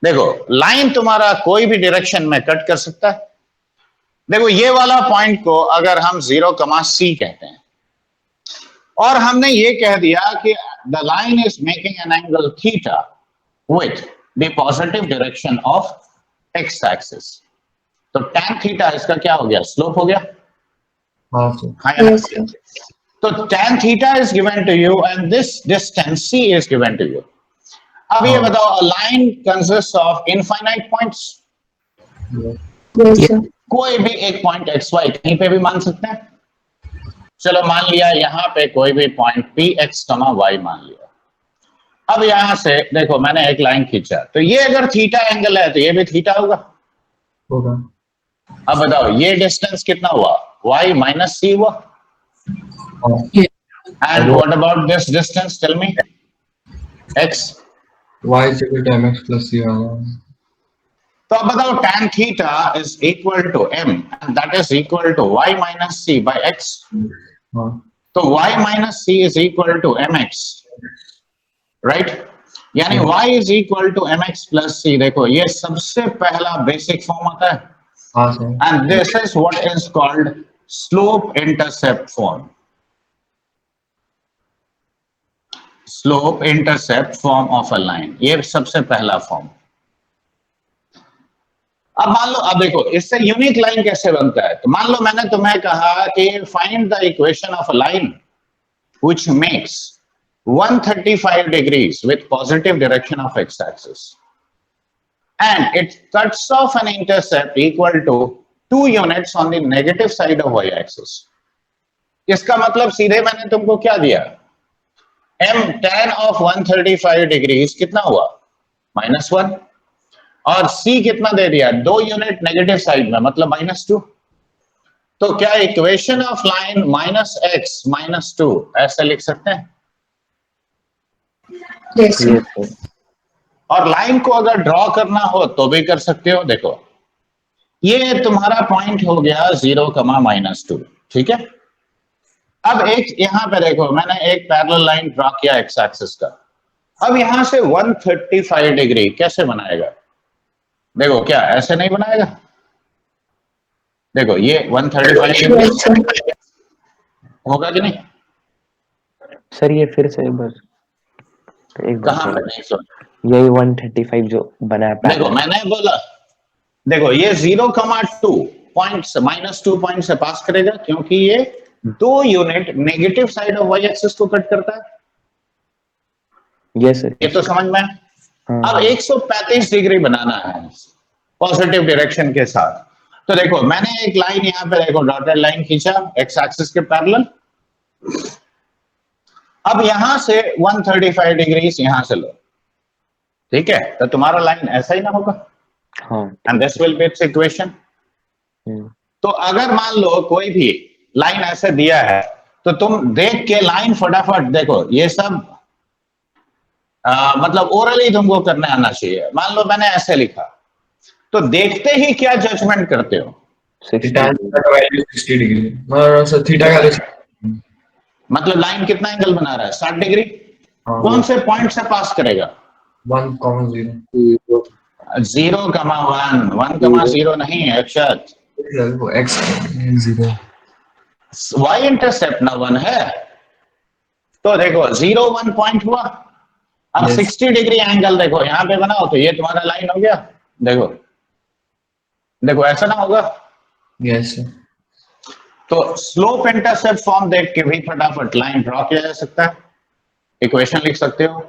देखो, लाइन तुम्हारा कोई भी डायरेक्शन में कट कर सकता है. देखो, ये वाला पॉइंट को अगर हम 0, C कहते हैं, और हमने ये कह दिया कि the line is making an angle theta with the positive direction of x axis. तो tan थीटा इसका क्या हो गया, स्लोप हो गया। हाँ सर। हाँ या Yes, ना? sir. तो tan theta is given to you and this distance c is given to you. अब ये बताओ, a line consists of infinite points. Yes, sir. कोई भी एक पॉइंट एक्स वाई कहीं पे भी मान सकते हैं। चलो मान लिया यहाँ पे कोई भी point P X comma Y मान लिया। अब यहां से देखो मैंने एक लाइन खींचा, तो ये अगर थीटा एंगल है तो ये भी थीटा होगा। होगा। अब बताओ ये डिस्टेंस कितना हुआ, y माइनस सी हुआ। And what about this distance? Tell me. X. y जगह टाइम x प्लस c आया। तो अब बताओ tan theta is equal to m and that is equal to y minus c by x. हाँ तो y minus c is equal to mx, right? यानी y is equal to mx plus c। देखो ये सबसे पहला basic form होता है हाँ sir. and this is what is called slope intercept form. Slope intercept form of a line, ये सबसे पहला फॉर्म। अब मान लो, अब देखो इससे यूनिक लाइन कैसे बनता है। तो मान लो मैंने तुम्हें कहा कि find the equation of a line which makes 135 degrees with positive direction of x axis and it cuts off an intercept equal to 2 units on the negative side of y axis। इसका मतलब सीधे मैंने तुमको क्या दिया, m tan of 135 degrees कितना हुआ, -1, और c कितना दे दिया, 2 यूनिट नेगेटिव साइड में, मतलब -2। तो क्या इक्वेशन ऑफ लाइन -x -2 ऐसे लिख सकते हैं? Yes, sir. Yes, sir. और लाइन को अगर ड्रॉ करना हो तो भी कर सकते हो। देखो ये तुम्हारा पॉइंट हो गया 0, -2, ठीक है। अब एक यहां पे देखो मैंने एक पैरेलल लाइन ड्रॉ किया एक्स एक्सिस का। अब यहां से 135 डिग्री कैसे बनाएगा, देखो क्या ऐसे नहीं बनाएगा। देखो ये 135 डिग्री Yes, sir. होगा कि नहीं? सर ये फिर से बस एक बार कहां पे बोलो। नहीं सुन, यही 135 जो बना है देखो मैंने बोला, देखो ये 0,2 पॉइंट से -2 पॉइंट से पास करेगा क्योंकि ये 2 unit negative side of y axis को कट करता है। Yes sir. ये तो समझ में है। हाँ। अब 135 डिग्री बनाना है पॉजिटिव डायरेक्शन के साथ। तो देखो मैंने एक लाइन यहां पे देखो डॉटेड लाइन खींचा एक्स एक्सिस के पैरेलल। अब यहां से 135 डिग्री यहां से लो, ठीक है। तो तुम्हारा लाइन ऐसा ही ना होगा, हाँ। And this will be it's equation. तो अगर मान लो कोई भी लाइन ऐसे दिया है तो तुम देख के लाइन फटाफट देखो, ये सब मतलब ओरली तुमको करने आना चाहिए। मान लो मैंने ऐसे लिखा, तो देखते ही क्या जजमेंट करते हो, 60 tan थीटा का वैल्यू 60 डिग्री। सर थीटा का मतलब लाइन कितना एंगल बना रहा है, 60 डिग्री। हाँ। कौन से पॉइंट से पास करेगा, 1,0। 0,1 1,0 नहीं है अक्षत, वो x 0 y इंटरसेप्ट ना 1 है। तो देखो 0 1 पॉइंट हुआ। अब Yes. 60 डिग्री एंगल देखो यहाँ पे बनाओ तो ये तुम्हारा लाइन हो गया। देखो देखो ऐसा ना होगा। Yes sir. तो स्लोप इंटरसेप्ट फॉर्म देख के भी फटाफट लाइन ड्रॉ किया जा सकता है, इक्वेशन लिख सकते हो।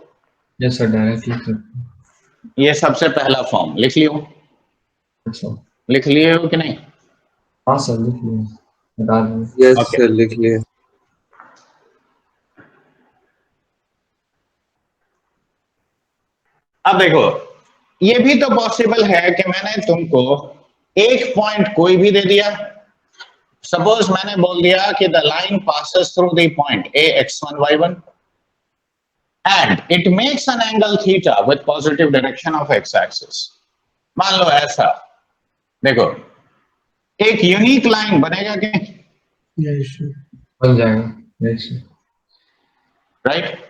Yes sir directly sir. ये सबसे पहला फॉर्म लिख लियो, अच्छा लिख लिए हो कि नहीं? हाँ सर लिख लिया, बता दें। Yes Okay. सर लिख लिए। अब देखो ये भी तो पॉसिबल है कि मैंने तुमको एक पॉइंट कोई भी दे दिया। सपोज मैंने बोल दिया कि the line passes through the point a x1 y1 and it makes an angle theta with positive direction of x axis. मान लो ऐसा, देखो एक यूनिक लाइन बनेगा कि यस सर। बन जाएगा। Yes sir. राइट।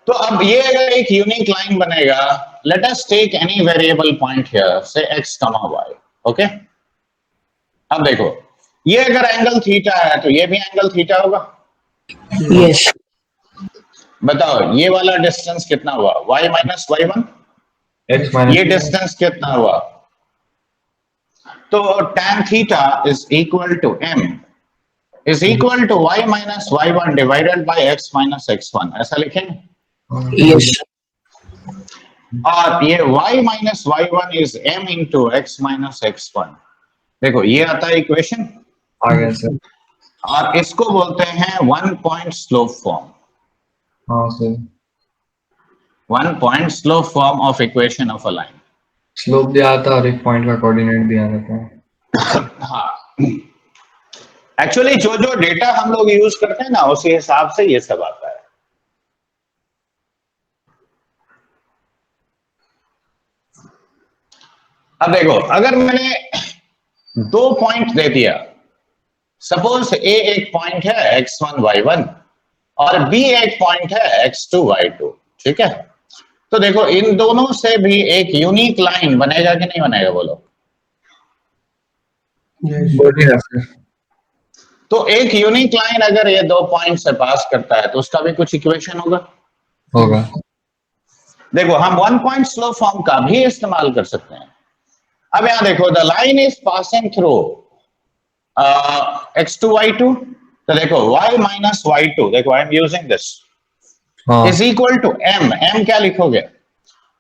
तो अब ये अगर एक यूनिक लाइन बनेगा, let us take any variable point here say x, y, okay. अब देखो ये अगर एंगल थीटा है तो ये भी एंगल थीटा होगा। Yes. बताओ ये वाला डिस्टेंस कितना हुआ, y माइनस y1, x ये माइनस डिस्टेंस कितना हुआ, तो tan theta is equal to m is equal to y minus y1 divided by x minus x1, ऐसा लिखेंगे। Yes. और ये y minus y1 is m into x minus x1, देखो ये आता है इक्वेशन, आ गया सर। और इसको बोलते हैं वन पॉइंट स्लोप फॉर्म, हाँ sir, one point slope form of equation of a line. Slope दिया था और एक पॉइंट का कोऑर्डिनेट दिया रहता है। हाँ, एक्चुअली जो जो डेटा हम लोग यूज करते हैं ना उसी हिसाब से ये सब आता है। अब देखो अगर मैंने दो पॉइंट दे दिया, सपोज ए एक पॉइंट है x1 y1 और b एक पॉइंट है x2 y2, ठीक है, तो देखो इन दोनों से भी एक यूनिक लाइन बनेगा कि नहीं बनेगा बोलो। Yes. बढ़िया सर। तो एक यूनिक लाइन अगर ये दो पॉइंट से पास करता है तो उसका भी कुछ इक्वेशन होगा। होगा। देखो हम वन पॉइंट स्लोप फॉर्म का भी इस्तेमाल कर सकते हैं। अब यहां देखो the line is passing through x2 y2, तो देखो y माइनस y2, देखो आई एम यूजिंग दिस, हाँ इज इक्वल टू m क्या लिखोगे,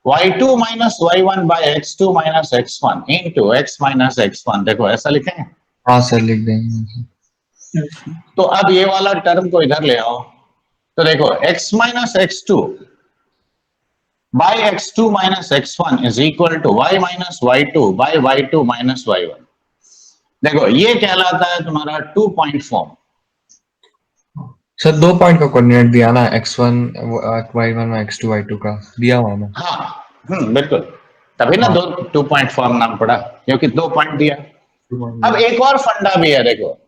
y2 minus y1 by x2 minus x1 into x minus x1, देखो ऐसा लिखेंगे। हाँ सर, लिख देंगे। तो अब ये वाला टर्म को इधर ले आओ, तो देखो x minus x2 by x2 minus x1 is equal to y minus y2 by y2 minus y1, देखो ये कहलाता है तुम्हारा two point form. Sir 2 point का कोऑर्डिनेट दिया ना, x1 y1 और x2 y2 का दिया हुआ ना। हाँ बिल्कुल, तभी ना हाँ। दो टू पॉइंट फॉर्म नाम पड़ा, क्योंकि दो पॉइंट दिया। अब एक और फंडा भी है, देखो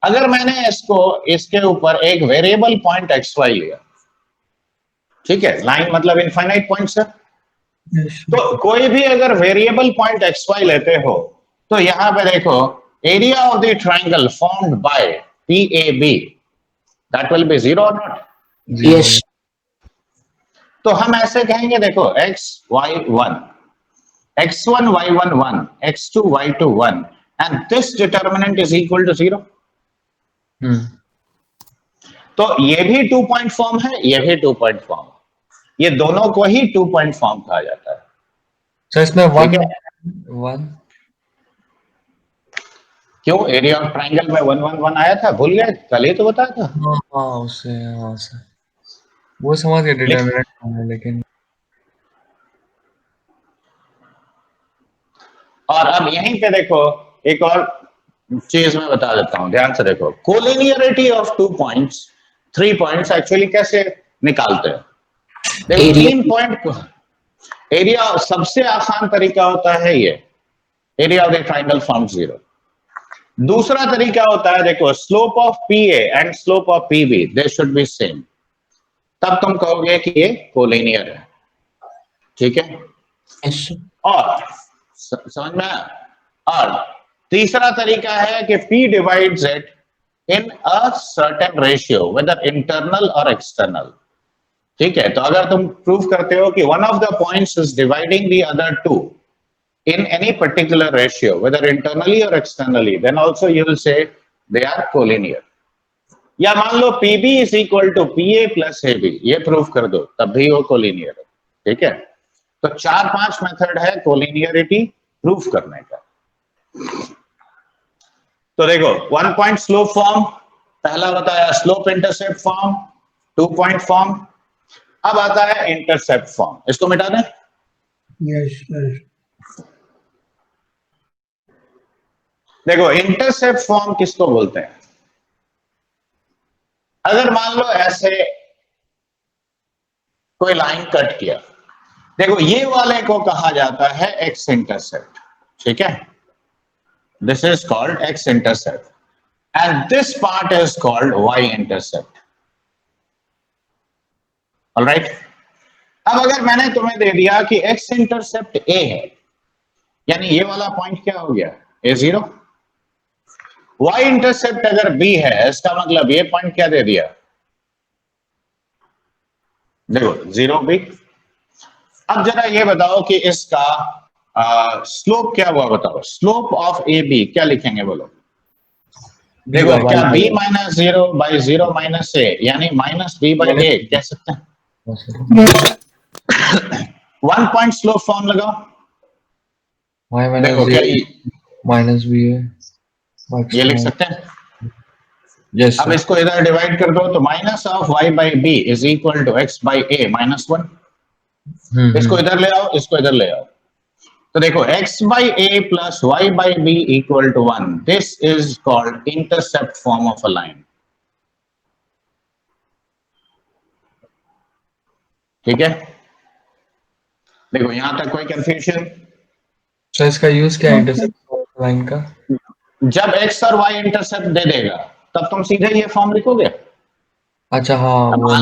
अगर मैंने इसको इसके ऊपर एक वेरिएबल पॉइंट xy लिया, ठीक है, लाइन मतलब इनफाइनाइट पॉइंट है, Yes. तो कोई भी अगर वेरिएबल पॉइंट xy लेते हो तो यहां पे देखो area of the triangle formed by PAB that will be 0 और नॉट। Yes. तो हम ऐसे कहेंगे, देखो x1 y1 1, x2 y2 1 and this determinant is equal to 0। तो ये भी टू पॉइंट फॉर्म है, ये भी टू पॉइंट फॉर्म, ये दोनों को ही टू पॉइंट फॉर्म कहा जाता है। सर इसमें ठीक 1 है। 1 क्यों एरिया ऑफ ट्रायंगल में 1 1 1 आया था, भूल गए, कल ही तो बताया था। हाँ उससे, हाँ सर वो समझ गए डिटरमिनेंट है, लेकिन और अब यहीं पे देखो एक और चीज मैं बता देता हूं, ध्यान से देखो, collinearity of two points, 3 points actually कैसे निकालते हैं। देखो Area. 3 पॉइंट को एरिया, सबसे आसान तरीका होता है ये area of the triangle form 0। दूसरा तरीका होता है, देखो slope of PA and slope of PB they should be same, तब तुम कहोगे कि ये कोलिनियर है, ठीक है। Yes. और समझ में आया? और तीसरा तरीका है कि P divides it in a certain ratio whether internal और एक्सटर्नल, ठीक है। तो अगर तुम प्रूव करते हो कि one of the points is dividing the other two in any particular ratio whether internally or externally, then also you will say they are collinear। या मान लो PB is equal to PA plus AB, ये prove कर दो तब भी वो collinear है, ठीक है। तो 4-5 मेथड है कोलिनियरिटी प्रूफ करने का। तो देखो वन पॉइंट स्लोप फॉर्म पहला बताया, slope intercept form, to point form, अब आता है इंटरसेप्ट फॉर्म, इसको मिटा दें। Yes. Yes. देखो इंटरसेप्ट फॉर्म किसको बोलते हैं, अगर मान लो ऐसे कोई लाइन कट किया, देखो ये वाले को कहा जाता है एक्स इंटरसेप्ट, ठीक है, this is called x intercept and this part is called y intercept. Alright, अब अगर मैंने तुम्हें दे दिया कि एक्स इंटरसेप्ट ए है, यानी ये वाला पॉइंट क्या हो गया, A0। वाई इंटरसेप्ट अगर बी है, इसका मतलब ये पॉइंट क्या दे दिया, देखो 0 भी। अब जरा ये बताओ कि इसका स्लोप क्या हुआ, बताओ स्लोप ऑफ ए बी क्या लिखेंगे बोलो। देखो क्या b माइनस 0 बाई 0 माइनस ए यानी माइनस b बाई ए कह सकते हैं। वन पॉइंट स्लोप फॉर्म लगाओ। y देखो माइनस क्या माइनस बी है, ये लिख सकते हैं। यस अब इसको इधर डिवाइड कर दो तो minus of y by b is equal to x by a minus 1। इसको इधर ले आओ, इसको इधर ले आओ। तो देखो x by a plus y by b equal to 1. This is called intercept form of a line. ठीक है, देखो यहां तक कोई कंफ्यूजन? सर इसका यूज क्या है इंटरसेप्ट लाइन का? जब x और y इंटरसेप्ट दे देगा तब तुम सीधे ये फॉर्म लिखोगे। अच्छा हाँ, वो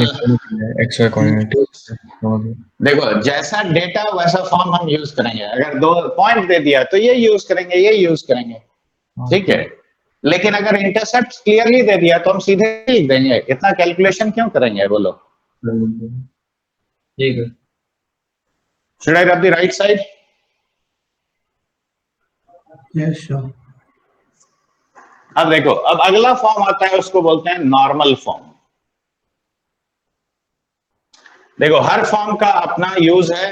एक्स वाई कोऑर्डिनेट। देखो जैसा डेटा वैसा फॉर्म हम यूज करेंगे। अगर 2 पॉइंट दे दिया तो ये यूज करेंगे, ये यूज करेंगे, ठीक है। लेकिन अगर इंटरसेप्ट क्लियरली दे दिया तो हम सीधे लिख देंगे। इतना कैलकुलेशन क्यों करेंगे बोलो। ठीक है। Should I rub the right side? Yes, sir. अब देखो, अब अगला फॉर्म आता है उसको बोलते हैं नॉर्मल फॉर्म। देखो हर फॉर्म का अपना यूज है।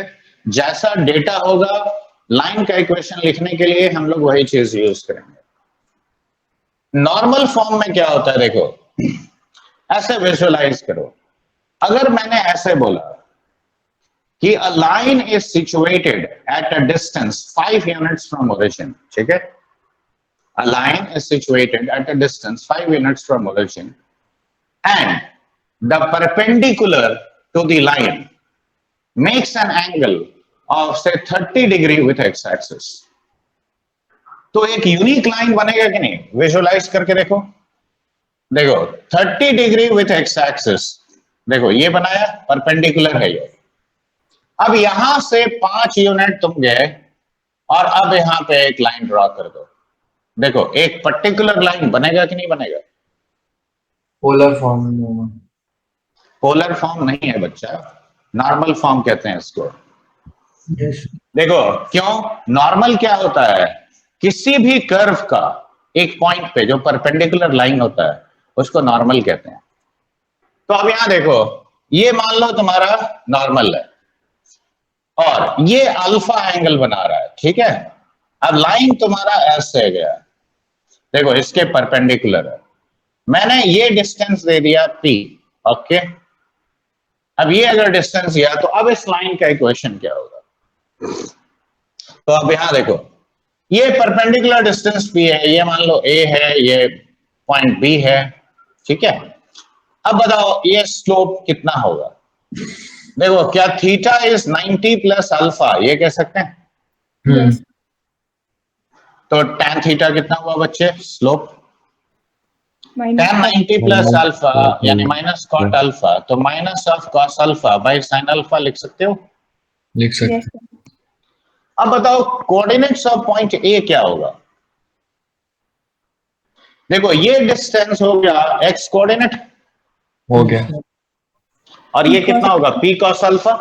जैसा डेटा होगा लाइन का इक्वेशन लिखने के लिए हम लोग वही चीज यूज करेंगे। नॉर्मल फॉर्म में क्या होता है देखो, ऐसे विजुअलाइज करो। अगर मैंने ऐसे बोला कि अ line is situated at a distance 5 units from origin, ठीक है। अ line is situated at a distance 5 units from origin and the perpendicular to the line makes an angle of say 30 degree with x axis. तो एक unique line बनेगा कि नहीं, visualise करके देखो। देखो 30 डिग्री विथ x एक्सिस, देखो ये बनाया, परपेंडिकुलर है ये। अब यहां से 5 यूनिट तुम गए और अब यहां पे एक लाइन ड्रॉ कर दो। देखो एक पर्टिकुलर लाइन बनेगा कि नहीं बनेगा? पोलर फॉर्म में। पोलर फॉर्म नहीं है बच्चा, नॉर्मल फॉर्म कहते हैं इसको। Yes. देखो क्यों, नॉर्मल क्या होता है, किसी भी कर्व का एक पॉइंट पे जो परपेंडिकुलर लाइन होता है उसको नॉर्मल कहते हैं। तो अब यहां देखो, ये मान लो तुम्हारा नॉर्मल है और ये अल्फा एंगल बना रहा है, ठीक है। अब लाइन तुम्हारा ऐसे गया, देखो इसके परपेंडिकुलर है। मैंने ये डिस्टेंस दे दिया p, ओके। अब ये अगर डिस्टेंस गया तो अब इस लाइन का इक्वेशन क्या होगा? तो अब यहां देखो, ये परपेंडिकुलर डिस्टेंस p है, ये मान लो a है, ये पॉइंट b है, ठीक है। अब बताओ ये स्लोप कितना होगा? देखो क्या थीटा इज 90 प्लस अल्फा, ये कह सकते हैं। तो tan थीटा कितना हुआ बच्चे स्लोप? tan 90 प्लस अल्फा यानी माइनस कॉट अल्फा, तो minus of cos alpha by sine alpha लिख सकते हो। लिख सकते। अब बताओ कोऑर्डिनेट्स ऑफ पॉइंट ए क्या होगा? देखो ये डिस्टेंस हो गया x कोऑर्डिनेट, हो गया, और ये कितना होगा p cos अल्फा।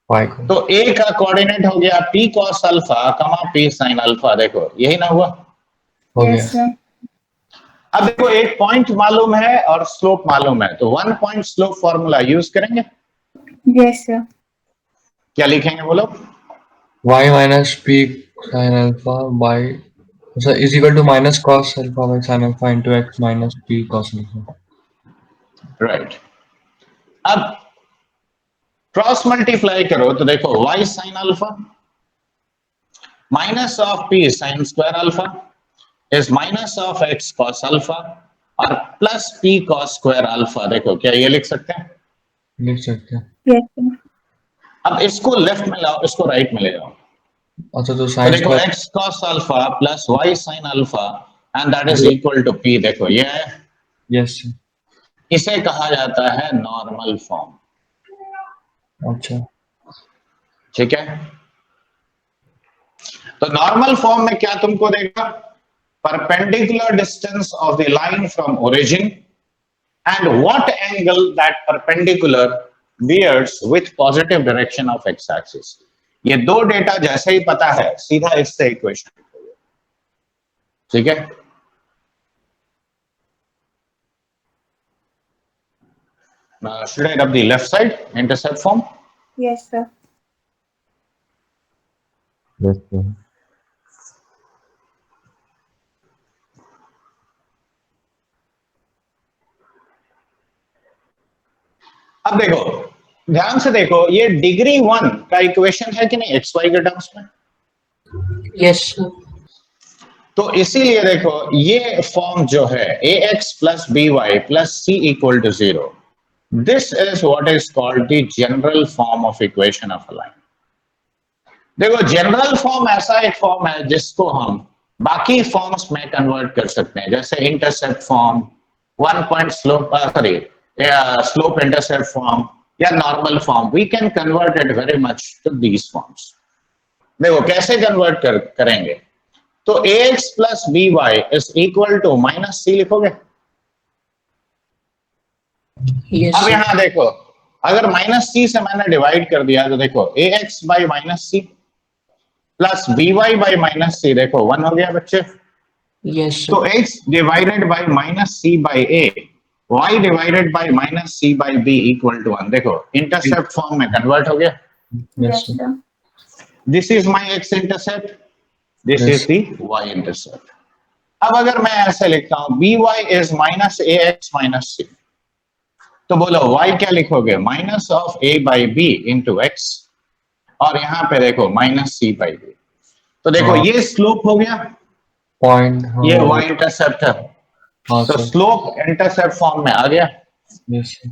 y को तो a का कोऑर्डिनेट हो गया p cos अल्फा कमा p sin अल्फा। देखो यही ना हुआ, हो गया। अब देखो एक पॉइंट मालूम है और स्लोप मालूम है, तो 1 पॉइंट स्लोप फॉर्मूला यूज करेंगे। Yes sir. क्या लिखेंगे बोलो? y minus p sin alpha by is equal to minus cos alpha by sin alpha into x minus p cos alpha. Right. अब क्रॉस मल्टीप्लाई करो तो देखो y sin alpha minus of p sin square alpha is minus of x cos alpha और plus p cos square alpha. देखो क्या ये लिख सकते हैं? लिख सकते हैं। Yes sir. अब इसको लेफ्ट में लाओ, इसको राइट में ले जाओ। अच्छा तो तो sin देखो square x cos alpha plus y sin alpha and that is equal to p। देखो ये है, यस इसे कहा जाता है नॉर्मल फॉर्म। अच्छा ठीक है, तो नॉर्मल फॉर्म में क्या तुमको देगा? Perpendicular distance of the line from origin and what angle that perpendicular bears with positive direction of x axis. ये दो डेटा जैसे ही पता है सीधा इससे इक्वेशन, ठीक है। Now, should I rub the left side intercept form? Yes, sir. Yes, sir. अब देखो, ध्यान से देखो, ये डिग्री 1 का इक्वेशन है कि नहीं एक्स वाई के टर्म्स में? Yes, sir. तो इसीलिए देखो ये फॉर्म जो है a x plus b y plus c equal to 0, this is what is called the general form of equation of a line. देखो जनरल फॉर्म ऐसा एक फॉर्म है जिसको हम बाकी फॉर्म्स में कन्वर्ट कर सकते हैं, जैसे intercept form, one point slope slope intercept form या normal form. We can convert it very much to these forms. देखो कैसे कन्वर्ट करेंगे, तो ax plus b y is equal to minus c लिखोगे। Yes, अब sir. यहां देखो, अगर माइनस सी से मैंने डिवाइड कर दिया तो देखो ax by minus c plus b y by minus c, देखो 1 हो गया बच्चे। Yes, sir. तो x divided by minus c by a, y divided by minus c by b equal to 1। देखो इंटरसेप्ट फॉर्म में कन्वर्ट हो गया। Yes, sir. This is my x intercept, this Yes. Is the y intercept. अब अगर मैं ऐसे लिखता हूं b y is minus a x minus c, तो बोलो y क्या लिखोगे, minus of a by b into x, और यहां पे देखो माइनस सी बाई बी। तो देखो हाँ। ये स्लोप हो गया, पॉइंट, ये y इंटरसेप्ट है, हाँ तो सर, स्लोप इंटरसेप्ट फॉर्म में आ गया। यस सर,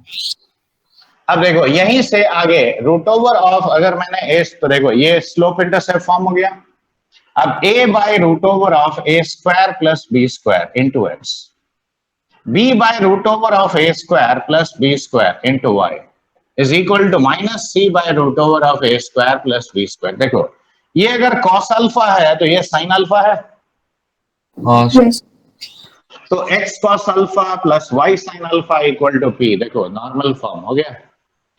अब देखो यहीं से आगे रूट ओवर ऑफ, अगर मैंने a, तो देखो ये स्लोप इंटरसेप्ट फॉर्म हो गया। अब a by root over of a square plus b square into x, b by root over of a square plus b square into y is equal to minus c by root over of a square plus b square. देखो ये अगर cos alpha है तो ये sign alpha है, हाँ sir, Yes. तो x cos alpha plus y sine alpha equal to p। देखो नॉर्मल फॉर्म हो गया।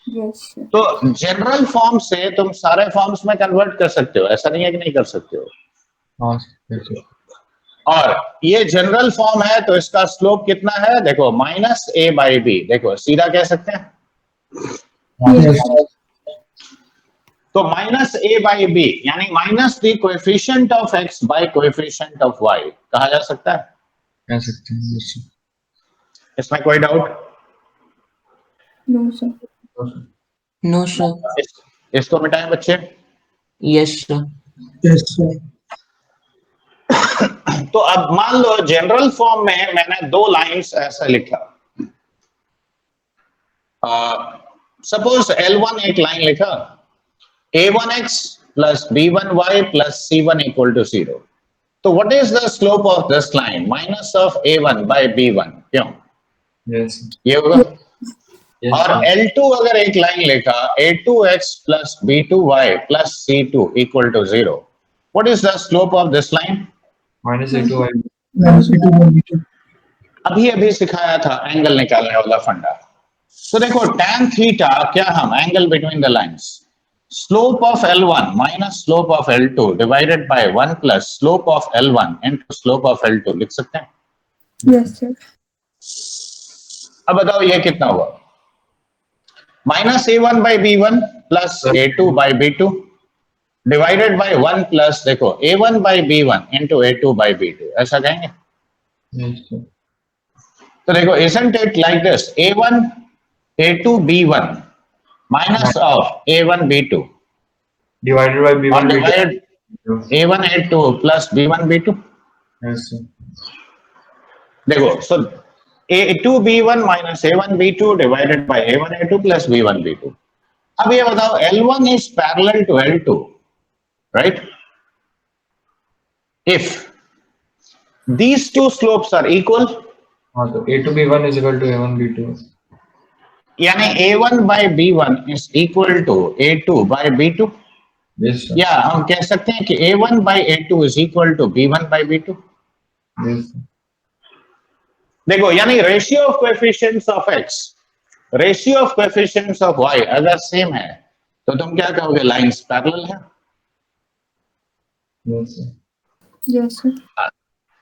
Yes, sir. तो जनरल फॉर्म से तुम सारे फॉर्म्स में कन्वर्ट कर सकते हो, ऐसा नहीं है कि नहीं कर सकते हो। हाँ सर, यस सर, और ये जनरल फॉर्म है तो इसका स्लोप कितना है, देखो माइनस ए बाई बी, देखो सीधा कह सकते हैं। Yes, sir. तो माइनस ए बाई बी यानी minus the coefficient of x by coefficient of y कहा जा सकता है। कह सकते हैं, यस सर, इसमें कोई doubt? No, sir. No, sir. इसको मिटाएं बच्चे। Yes, sir. Yes, sir. तो अब मान लो जनरल फॉर्म में मैंने दो लाइंस ऐसा लिखा, सपोज L1 एक लाइन लिखा, a1x plus b1y plus c1 equal to 0। तो what is the slope of this line, minus of a1 by b1, क्यों यस सर, ये होगा। यस और सर, L2 अगर एक लाइन लिखा, a2x plus b2y plus c2 equal to 0, what is the slope of this line? Minus a two y, Minus A2 by B2. अभी अभी सिखाया था एंगल निकालने वाला फंडा। तो देखो tan थीटा क्या, हम angle between the lines, slope of L1 minus slope of L2 divided by 1 plus slope of L1 into slope of L2 लिख सकते हैं। Yes, sir. अब बताओ ये कितना हुआ, minus a1 by b1 plus a2 by b2 divided by 1 plus देखो a1 by b1 into a2 by b2, ऐसा कहेंगे। यस सर, तो देखो isn't it like this, a1 a2 b1 minus of a1 b2 divided by b और one, divide a1 a2 plus b1 b2। Yes sir, देखो so a2 b1 minus a1 b2 divided by a1 a2 plus b1 b2। अब ये बताओ L1 is parallel to L2, right? If these two slopes are equal, हाँ तो a two b one is equal to a one b two, यानी a1 by b1 is equal to a2 by b2, yes sir, या हम कह सकते हैं कि a1 by a2 is equal to b1 by b2। Yes sir, देखो यानी ratio of coefficients of x ratio of coefficients of y अगर same है तो तुम क्या कहोगे, लाइंस पैरेलल है। Yes, sir. Yes, sir.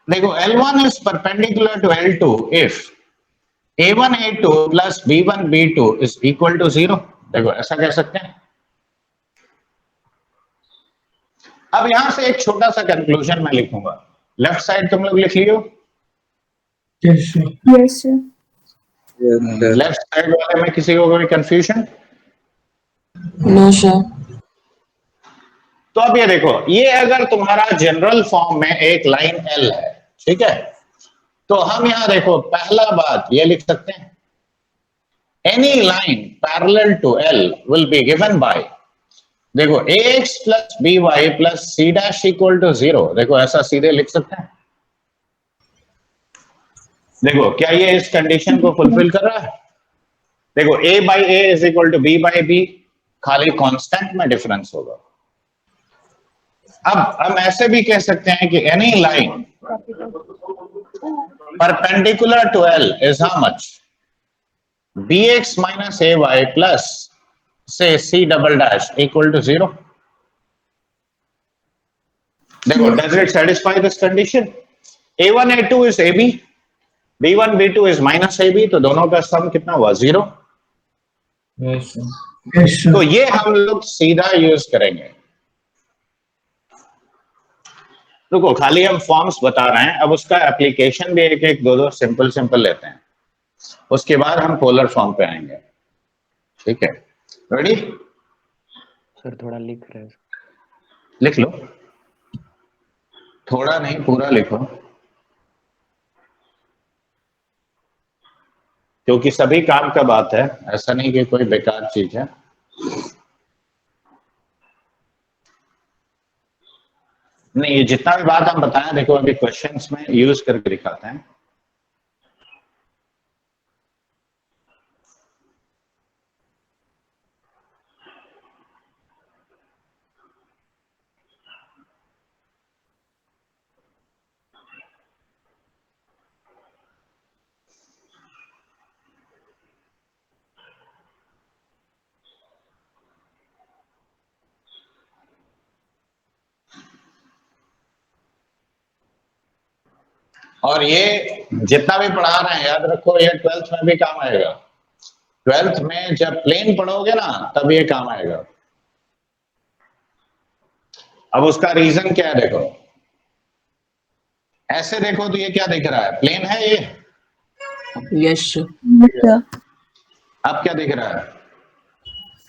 देखो L1 is perpendicular to L2 if A1 A2 plus B1 B2 is equal to 0। देखो ऐसा कह सकते हैं। अब यहां से एक छोटा सा कंक्लूजन मैं लिखूंगा, लेफ्ट साइड तुम लोग लिख लियो। Yes, sir. Yes, sir. Yes, sir. Left side वाले में किसी को कोई कंफ्यूजन? No, sir. तो अब ये देखो, ये अगर तुम्हारा जनरल फॉर्म में एक लाइन L है, ठीक है, तो हम यहां देखो पहला बात ये लिख सकते हैं, any line parallel to L will be given by, देखो ax plus by plus c dash equal to 0। देखो ऐसा सीधे लिख सकते हैं। देखो क्या ये इस कंडीशन को फुलफिल कर रहा है? देखो a by a is equal to b by b, खाली कांस्टेंट में डिफरेंस होगा। अब हम ऐसे भी कह सकते हैं कि any line perpendicular to L is how much, bx minus ay plus say c double dash equal to 0। देखो does it satisfy this condition? a1 a2 is ab, b1 b2 is minus ab, तो दोनों का सम कितना हुआ, 0। Yes, sir. Yes, sir. तो ये हम लोग सीधा यूज करेंगे। रुको, खाली हम फॉर्म्स बता रहे हैं, अब उसका एप्लीकेशन भी एक एक दो दो सिंपल सिंपल लेते हैं, उसके बाद हम पोलर फॉर्म पे आएंगे। ठीक है, रेडी? सर थोड़ा लिख रहे हैं। लिख लो, थोड़ा नहीं पूरा लिखो, क्योंकि सभी काम का बात है, ऐसा नहीं कि कोई बेकार चीज है। नहीं, ये जितना भी बात हम बताएं, देखो अभी क्वेश्चंस में यूज करके दिखाते हैं। और ये जितना भी पढ़ा रहे हैं याद रखो, ये 12th में भी काम आएगा। 12th में जब प्लेन पढ़ोगे ना तब ये काम आएगा। अब उसका रीजन क्या है, देखो ऐसे देखो तो ये क्या दिख रहा है, प्लेन है ये। Yes, sir. Yes, sir. अब क्या दिख रहा है,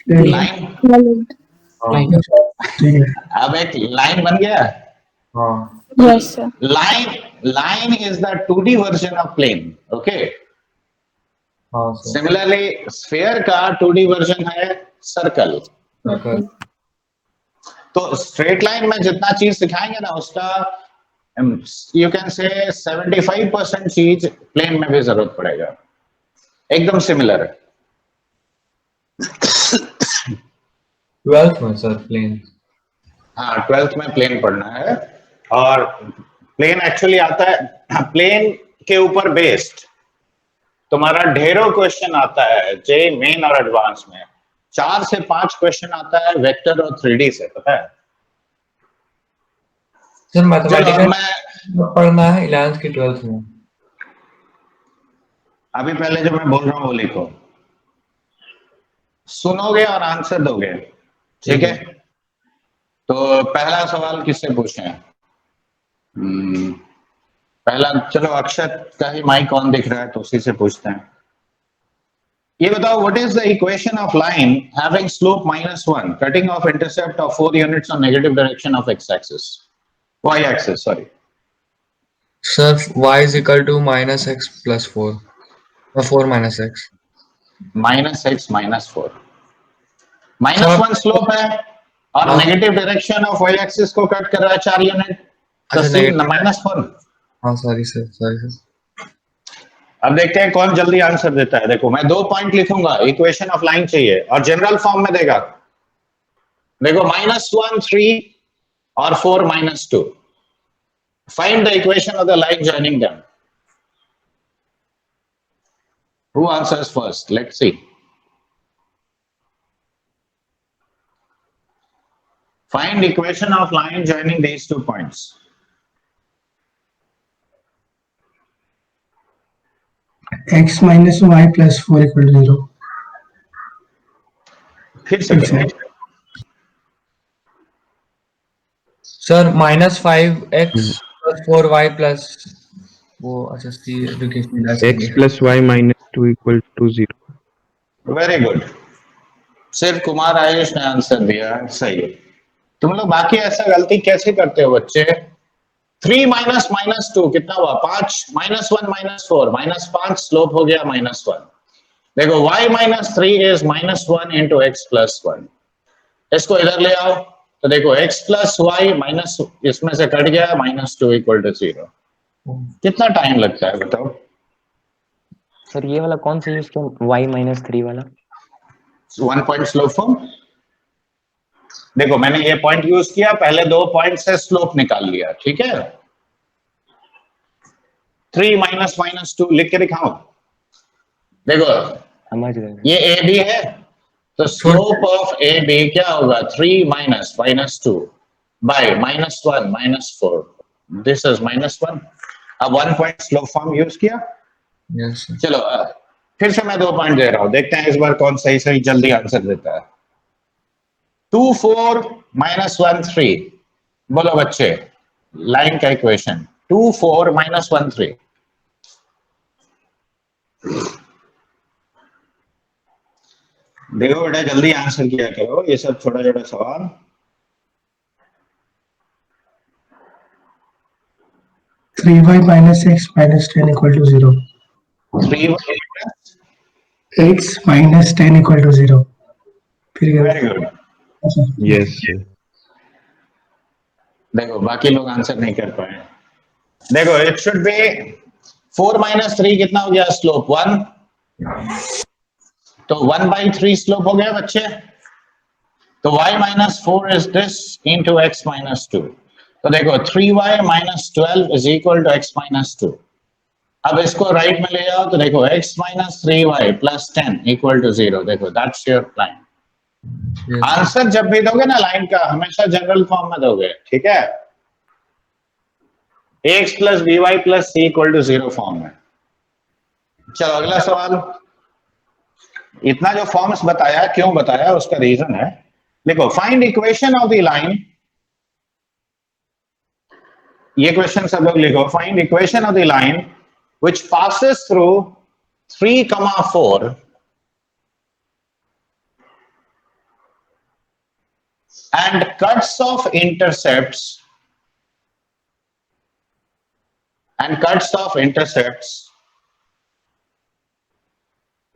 Yes. लाइन। Valid. Right. ठीक है. अब एक लाइन बन गया। हाँ. Yes, sir. line is the 2D version of plane, okay? हाँ, sir. Similarly sphere का 2D version है सर्कल। Circle. तो स्ट्रेट लाइन में जितना चीज सिखाएंगे ना उसका यू कैन से 75% चीज प्लेन में भी जरूरत पड़ेगा, एकदम सिमिलर है। 12th में सर प्लेन। हाँ 12th में प्लेन पढ़ना है, और प्लेन एक्चुअली आता है प्लेन के ऊपर बेस्ड तुम्हारा ढेरों क्वेश्चन आता है जे मेन और एडवांस में। 4 से 5 क्वेश्चन आता है वेक्टर और 3D से, पता है? सर चलो अब मैथमेटिक्स मैं पढ़ना है 11th की 12th में। अभी पहले जो मैं बोल रहा हूँ वो लिखो, सुनोगे और आंसर दोगे, ठीक है? तो पहला सवाल किससे पूछें? पहला चलो अक्षत का ही माइक ऑन दिख रहा है तो उसी से पूछते हैं। ये बताओ, what is the equation of line having slope -1 cutting of intercept of 4 units on negative direction of x axis, y axis sorry. Sir y is equal to -x plus 4 or 4 minus x। -x -4 -1 slope है और negative direction of y axis को cut कर रहा है 4 unit, तो अच्छा, -4। हाँ sorry sir. अब देखते हैं कौन जल्दी आंसर देता है। देखो मैं 2 पॉइंट लिखूंगा, इक्वेशन ऑफ लाइन चाहिए और जनरल फॉर्म में देगा। देखो -1 3 और 4 -2, find the equation of the line joining them. Who answers first? Let's see. Find equation of line joining these 2 points. X minus y plus 4 equal to 0. फिर से Yes, sir. Sir -5x plus 4y plus वो अच्छा see education x plus y minus 2 equal to 0. Very good. सिर्फ कुमार आयुष ने answer दिया, सही है। तुम लोग बाकी ऐसा गलती कैसे करते हो बच्चे? 3 माइनस माइनस 2 कितना हुआ? 5 -1 -4 -5 स्लोप हो गया -1। देखो y minus 3 is -1 into x plus 1। इसको इधर ले आओ तो देखो x प्लस वाई माइनस इसमें से कट गया -2 इक्वल टू 0। कितना टाइम लगता है बताओ? सर ये वाला कौन सा यूज किया, y-3 वाला? 1 पॉइंट स्लोप फॉर्म। देखो मैंने ये पॉइंट यूज किया, पहले 2 पॉइंट से स्लोप निकाल लिया, ठीक है। 3 माइनस -2 लिख के दिखाओ। देखो समझ गए। ये ए बी है तो स्लोप ऑफ ए बी क्या होगा? 3 माइनस -2 बाय -1 -4। This is -1। अब 1 पॉइंट स्लोप फॉर्म यूज किया। Yes sir. चलो फिर से मैं 2 पॉइंट दे रहा हूं, देखते हैं इस बार कौन सही सही जल्दी आंसर देता है। 2 4 -1 3। बोलो बच्चे लाइन का इक्वेशन 2 4 -1 3। देखो बेटा जल्दी आंसर किया करो ये सब छोटा छोटा सवाल। 3y minus x minus 10 equal to 0. 3y X minus 10 equal to 0. फिर क्या? Very good. Yes, sir. देखो बाकी लोग आंसर नहीं कर पाए। देखो इट शुड बी 4 -3 कितना हो गया? स्लोप 1। तो 1/3 स्लोप हो गया बच्चे। तो y minus 4 is this into x minus 2। तो देखो 3y minus 12 is equal to x minus 2। अब इसको राइट में ले जाओ तो देखो x minus 3y plus 10 equal to 0। देखो that's your line। आंसर जब भी दोगे ना लाइन का हमेशा जनरल फॉर्म में दोगे, ठीक है। ax plus by plus c equal to 0 form में। चलो अगला सवाल। इतना जो फॉर्म्स बताया क्यों बताया उसका रीजन है। देखो find equation of the line. ये क्वेश्चन सब लोग लिखो। Find equation of the line which passes through 3,4 and cuts off intercepts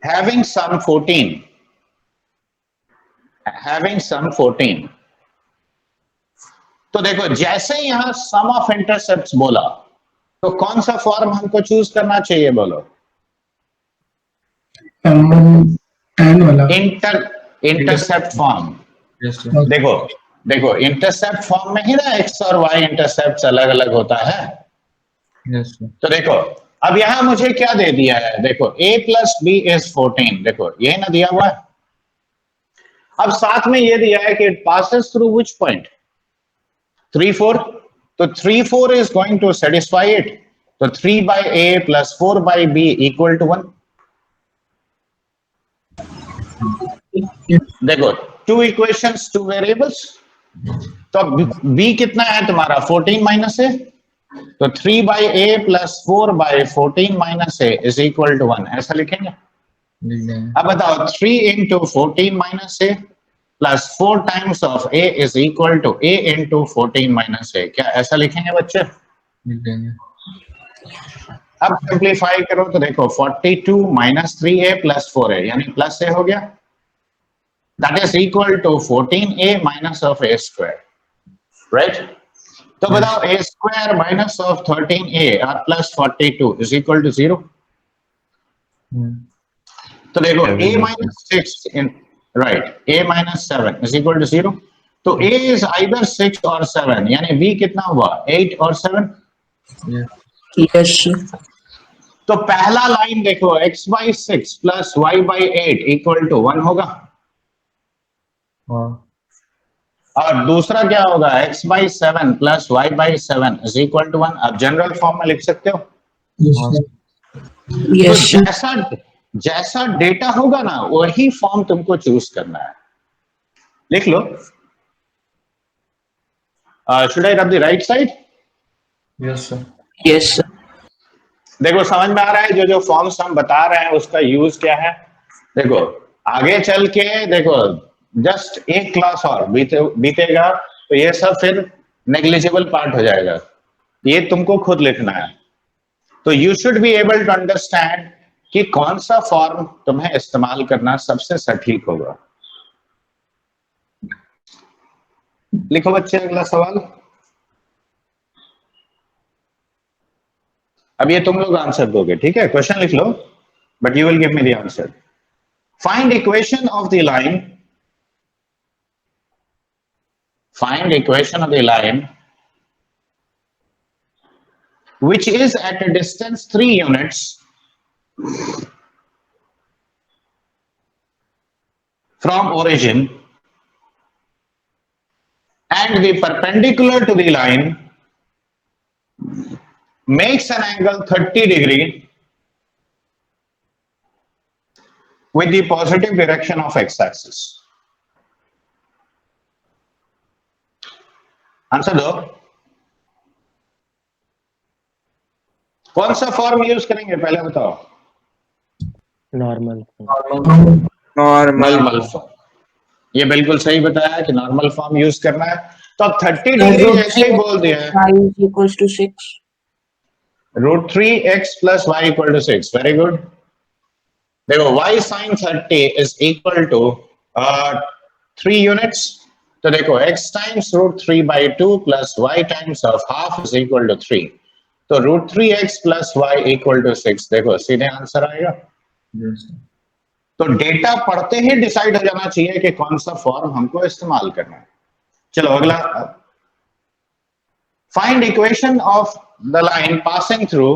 having sum 14। तो देखो जैसे ही यहां सम ऑफ इंटरसेप्ट्स बोला तो कौन सा फॉर्म हमको चूज करना चाहिए? बोलो। tan वाला। Intercept form. Yes sir. देखो इंटरसेप्ट फॉर्म में ही ना एक्स और वाई इंटरसेप्ट अलग अलग होता है। Yes sir. तो देखो अब यहां मुझे क्या दे दिया है? देखो a plus b is 14। देखो ये ना दिया हुआ है। अब साथ में ये दिया है कि it passes through which point? 3 4। तो 3 4 is going to satisfy it। तो 3/a plus 4/b equal to 1। देखो 2 equations 2 variables। तो b कितना है तुम्हारा? 14 minus a। तो 3/a plus 4/14 minus a is equal to 1। ऐसा लिखेंगे। अब बताओ 3 into 14 minus a plus 4 times of a is equal to a into 14 minus a। क्या ऐसा लिखेंगे बच्चे? अब सिंप्लीफाई करो तो देखो 42 minus 3a plus 4a यानी प्लस a हो गया। That is equal to 14a minus of a square, right? तो बताओ a square minus of 13a or plus 42 is equal to 0। तो देखो a minus 6 in right, a minus 7 is equal to 0। तो a is either 6 or 7 यानी b कितना हुआ? 8 और 7। Yes, sir. तो पहला लाइन देखो x/6 plus y/8 equal to 1 होगा। और दूसरा क्या होगा, x/7 plus y/7 is equal to 1। आप जनरल फॉर्म में लिख सकते हो। Yes, sir. तो Yes, sir. जैसा डेटा होगा ना वही फॉर्म तुमको चूज करना है। लिख लो। शुड आई रब the right side? Yes, sir. Yes, sir. देखो समझ में आ रहा है जो जो फॉर्म्स हम बता रहे हैं उसका यूज क्या है। देखो आगे चल के देखो जस्ट एक क्लास और बीतेगा तो ये सब फिर नेग्लिजिबल पार्ट हो जाएगा। ये तुमको खुद लिखना है। तो you should be able to understand कि कौन सा फॉर्म तुम्हें इस्तेमाल करना सबसे सटीक होगा। लिखो बच्चे अगला सवाल। अब ये तुम लोग आंसर दोगे, ठीक है? क्वेश्चन लिख लो but you will give me the answer. Find equation of the line, find equation of the line which is at a distance 3 units from origin and the perpendicular to the line makes an angle 30 degree with the positive direction of x-axis। Answer दो। कौन सा form use करेंगे पहले बताओ। Normal. Normal form, ये बिल्कुल सही बताया कि नॉर्मल फॉर्म यूज करना है। तो अब 30 डिग्री ऐसे ही बोल दिया है। Y is equals to 6. √3x plus y equal to 6। Very good. देखो y sin 30 is equal to 3 units. तो देखो x times √3/2 plus y times of half is equal to 3। तो √3x plus y equal to 6। देखो सीधे answer आएगा। Yes, sir. तो data पढ़ते ही decide हो जाना चाहिए कि कौन सा फॉर्म हमको इस्तेमाल करना है। चलो अगला। Find equation of the line passing through,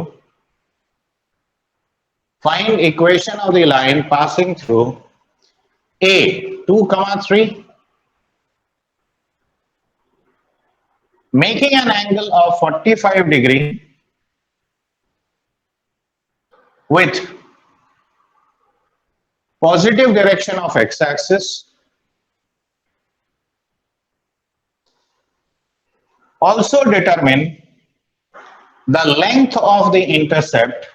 find equation of the line passing through a 2,3 making an angle of 45 degree with positive direction of x-axis, also determine the length of the intercept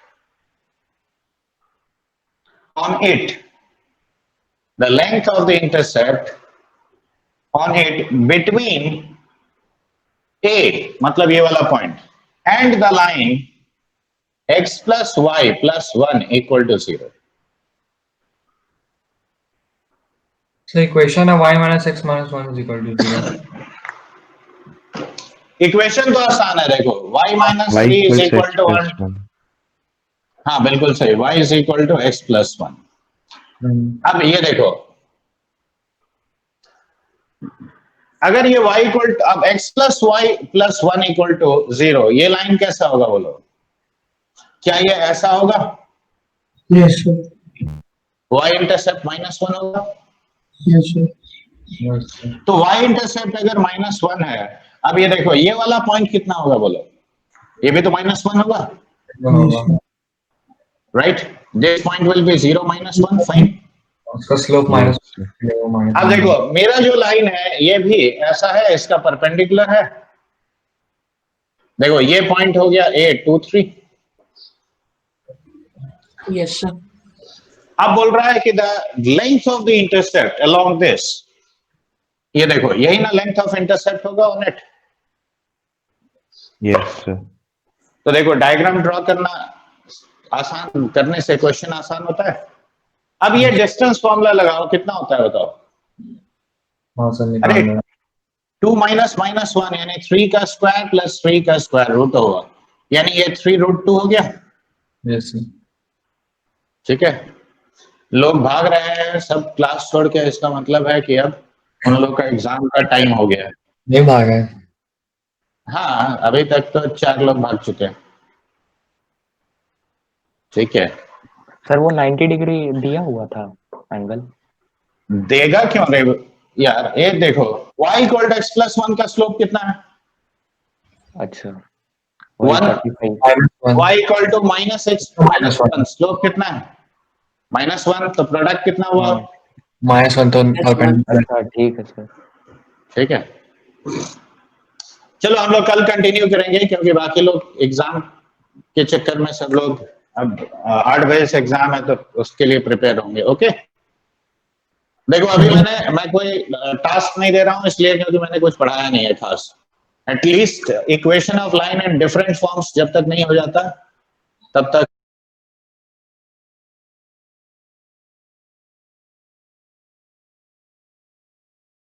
on it, the length of the intercept on it between a मतलब ये वाला point and the line x plus y plus 1 equal to 0। So equation of y minus x minus 1 is equal to 0. Equation तो आसान है। देखो y minus Y 3 is equals equal x to plus 1। 1. हाँ बिल्कुल सही, y is equal to x plus 1। अब ये देखो अगर ये y इक्वल अब x plus y plus 1 equal to 0, ये लाइन कैसा होगा बोलो? क्या ये ऐसा होगा? Yes, sir. y इंटरसेप्ट -1 होगा। Yes, sir. Yes, sir. तो y इंटरसेप्ट अगर -1 है, अब ये देखो ये वाला पॉइंट कितना होगा बोलो? ये भी तो -1 होगा, Yes, sir. Right? This point will be 0 -1। Fine. उसका स्लोप माइनस अब देखो मेरा जो लाइन है ये भी ऐसा है, इसका परपेंडिकुलर है। देखो ये पॉइंट हो गया A 2 3। Yes, sir. अब बोल रहा है कि the length of the intercept along this, ये देखो यही ना लेंथ ऑफ इंटरसेप्ट होगा ऑन इट। Yes, sir. तो देखो डायग्राम ड्रॉ करना आसान, करने से क्वेश्चन आसान होता है। अब ये डिस्टेंस फॉर्मूला लगाओ, कितना होता है बताओ? हाँ सर अरे निकालना 2 माइनस -1 यानी 3 का स्क्वायर प्लस 3 का स्क्वायर रूट होगा, यानी ये 3√2 हो गया। यस सर ठीक है, लोग भाग रहे हैं सब क्लास छोड़ के, इसका मतलब है कि अब उन लोग का एग्जाम का टाइम हो गया है। नहीं भागा है हाँ अभी तक तो 4 लोग भाग चुके हैं। ठीक है, सर वो 90 डिग्री दिया हुआ था एंगल। देगा क्यों रे यार? ये देखो y equal to x plus 1 का स्लोप कितना है? अच्छा One. 135 -1 y equal to minus x minus 1 slope कितना है? -1 तो प्रोडक्ट कितना हुआ? -1 तो परपेंडिकुलर अच्छा ठीक है सर। ठीक है, चलो हम लोग कल कंटिन्यू करेंगे क्योंकि बाकी लोग एग्जाम के चक्कर में सब लोग अब 8 बजे से एग्जाम है तो उसके लिए प्रिपेयर होंगे। ओके, देखो अभी मैं कोई टास्क नहीं दे रहा हूं इसलिए क्योंकि मैंने कुछ पढ़ाया नहीं है खास। At least equation of line and different forms जब तक नहीं हो जाता तब तक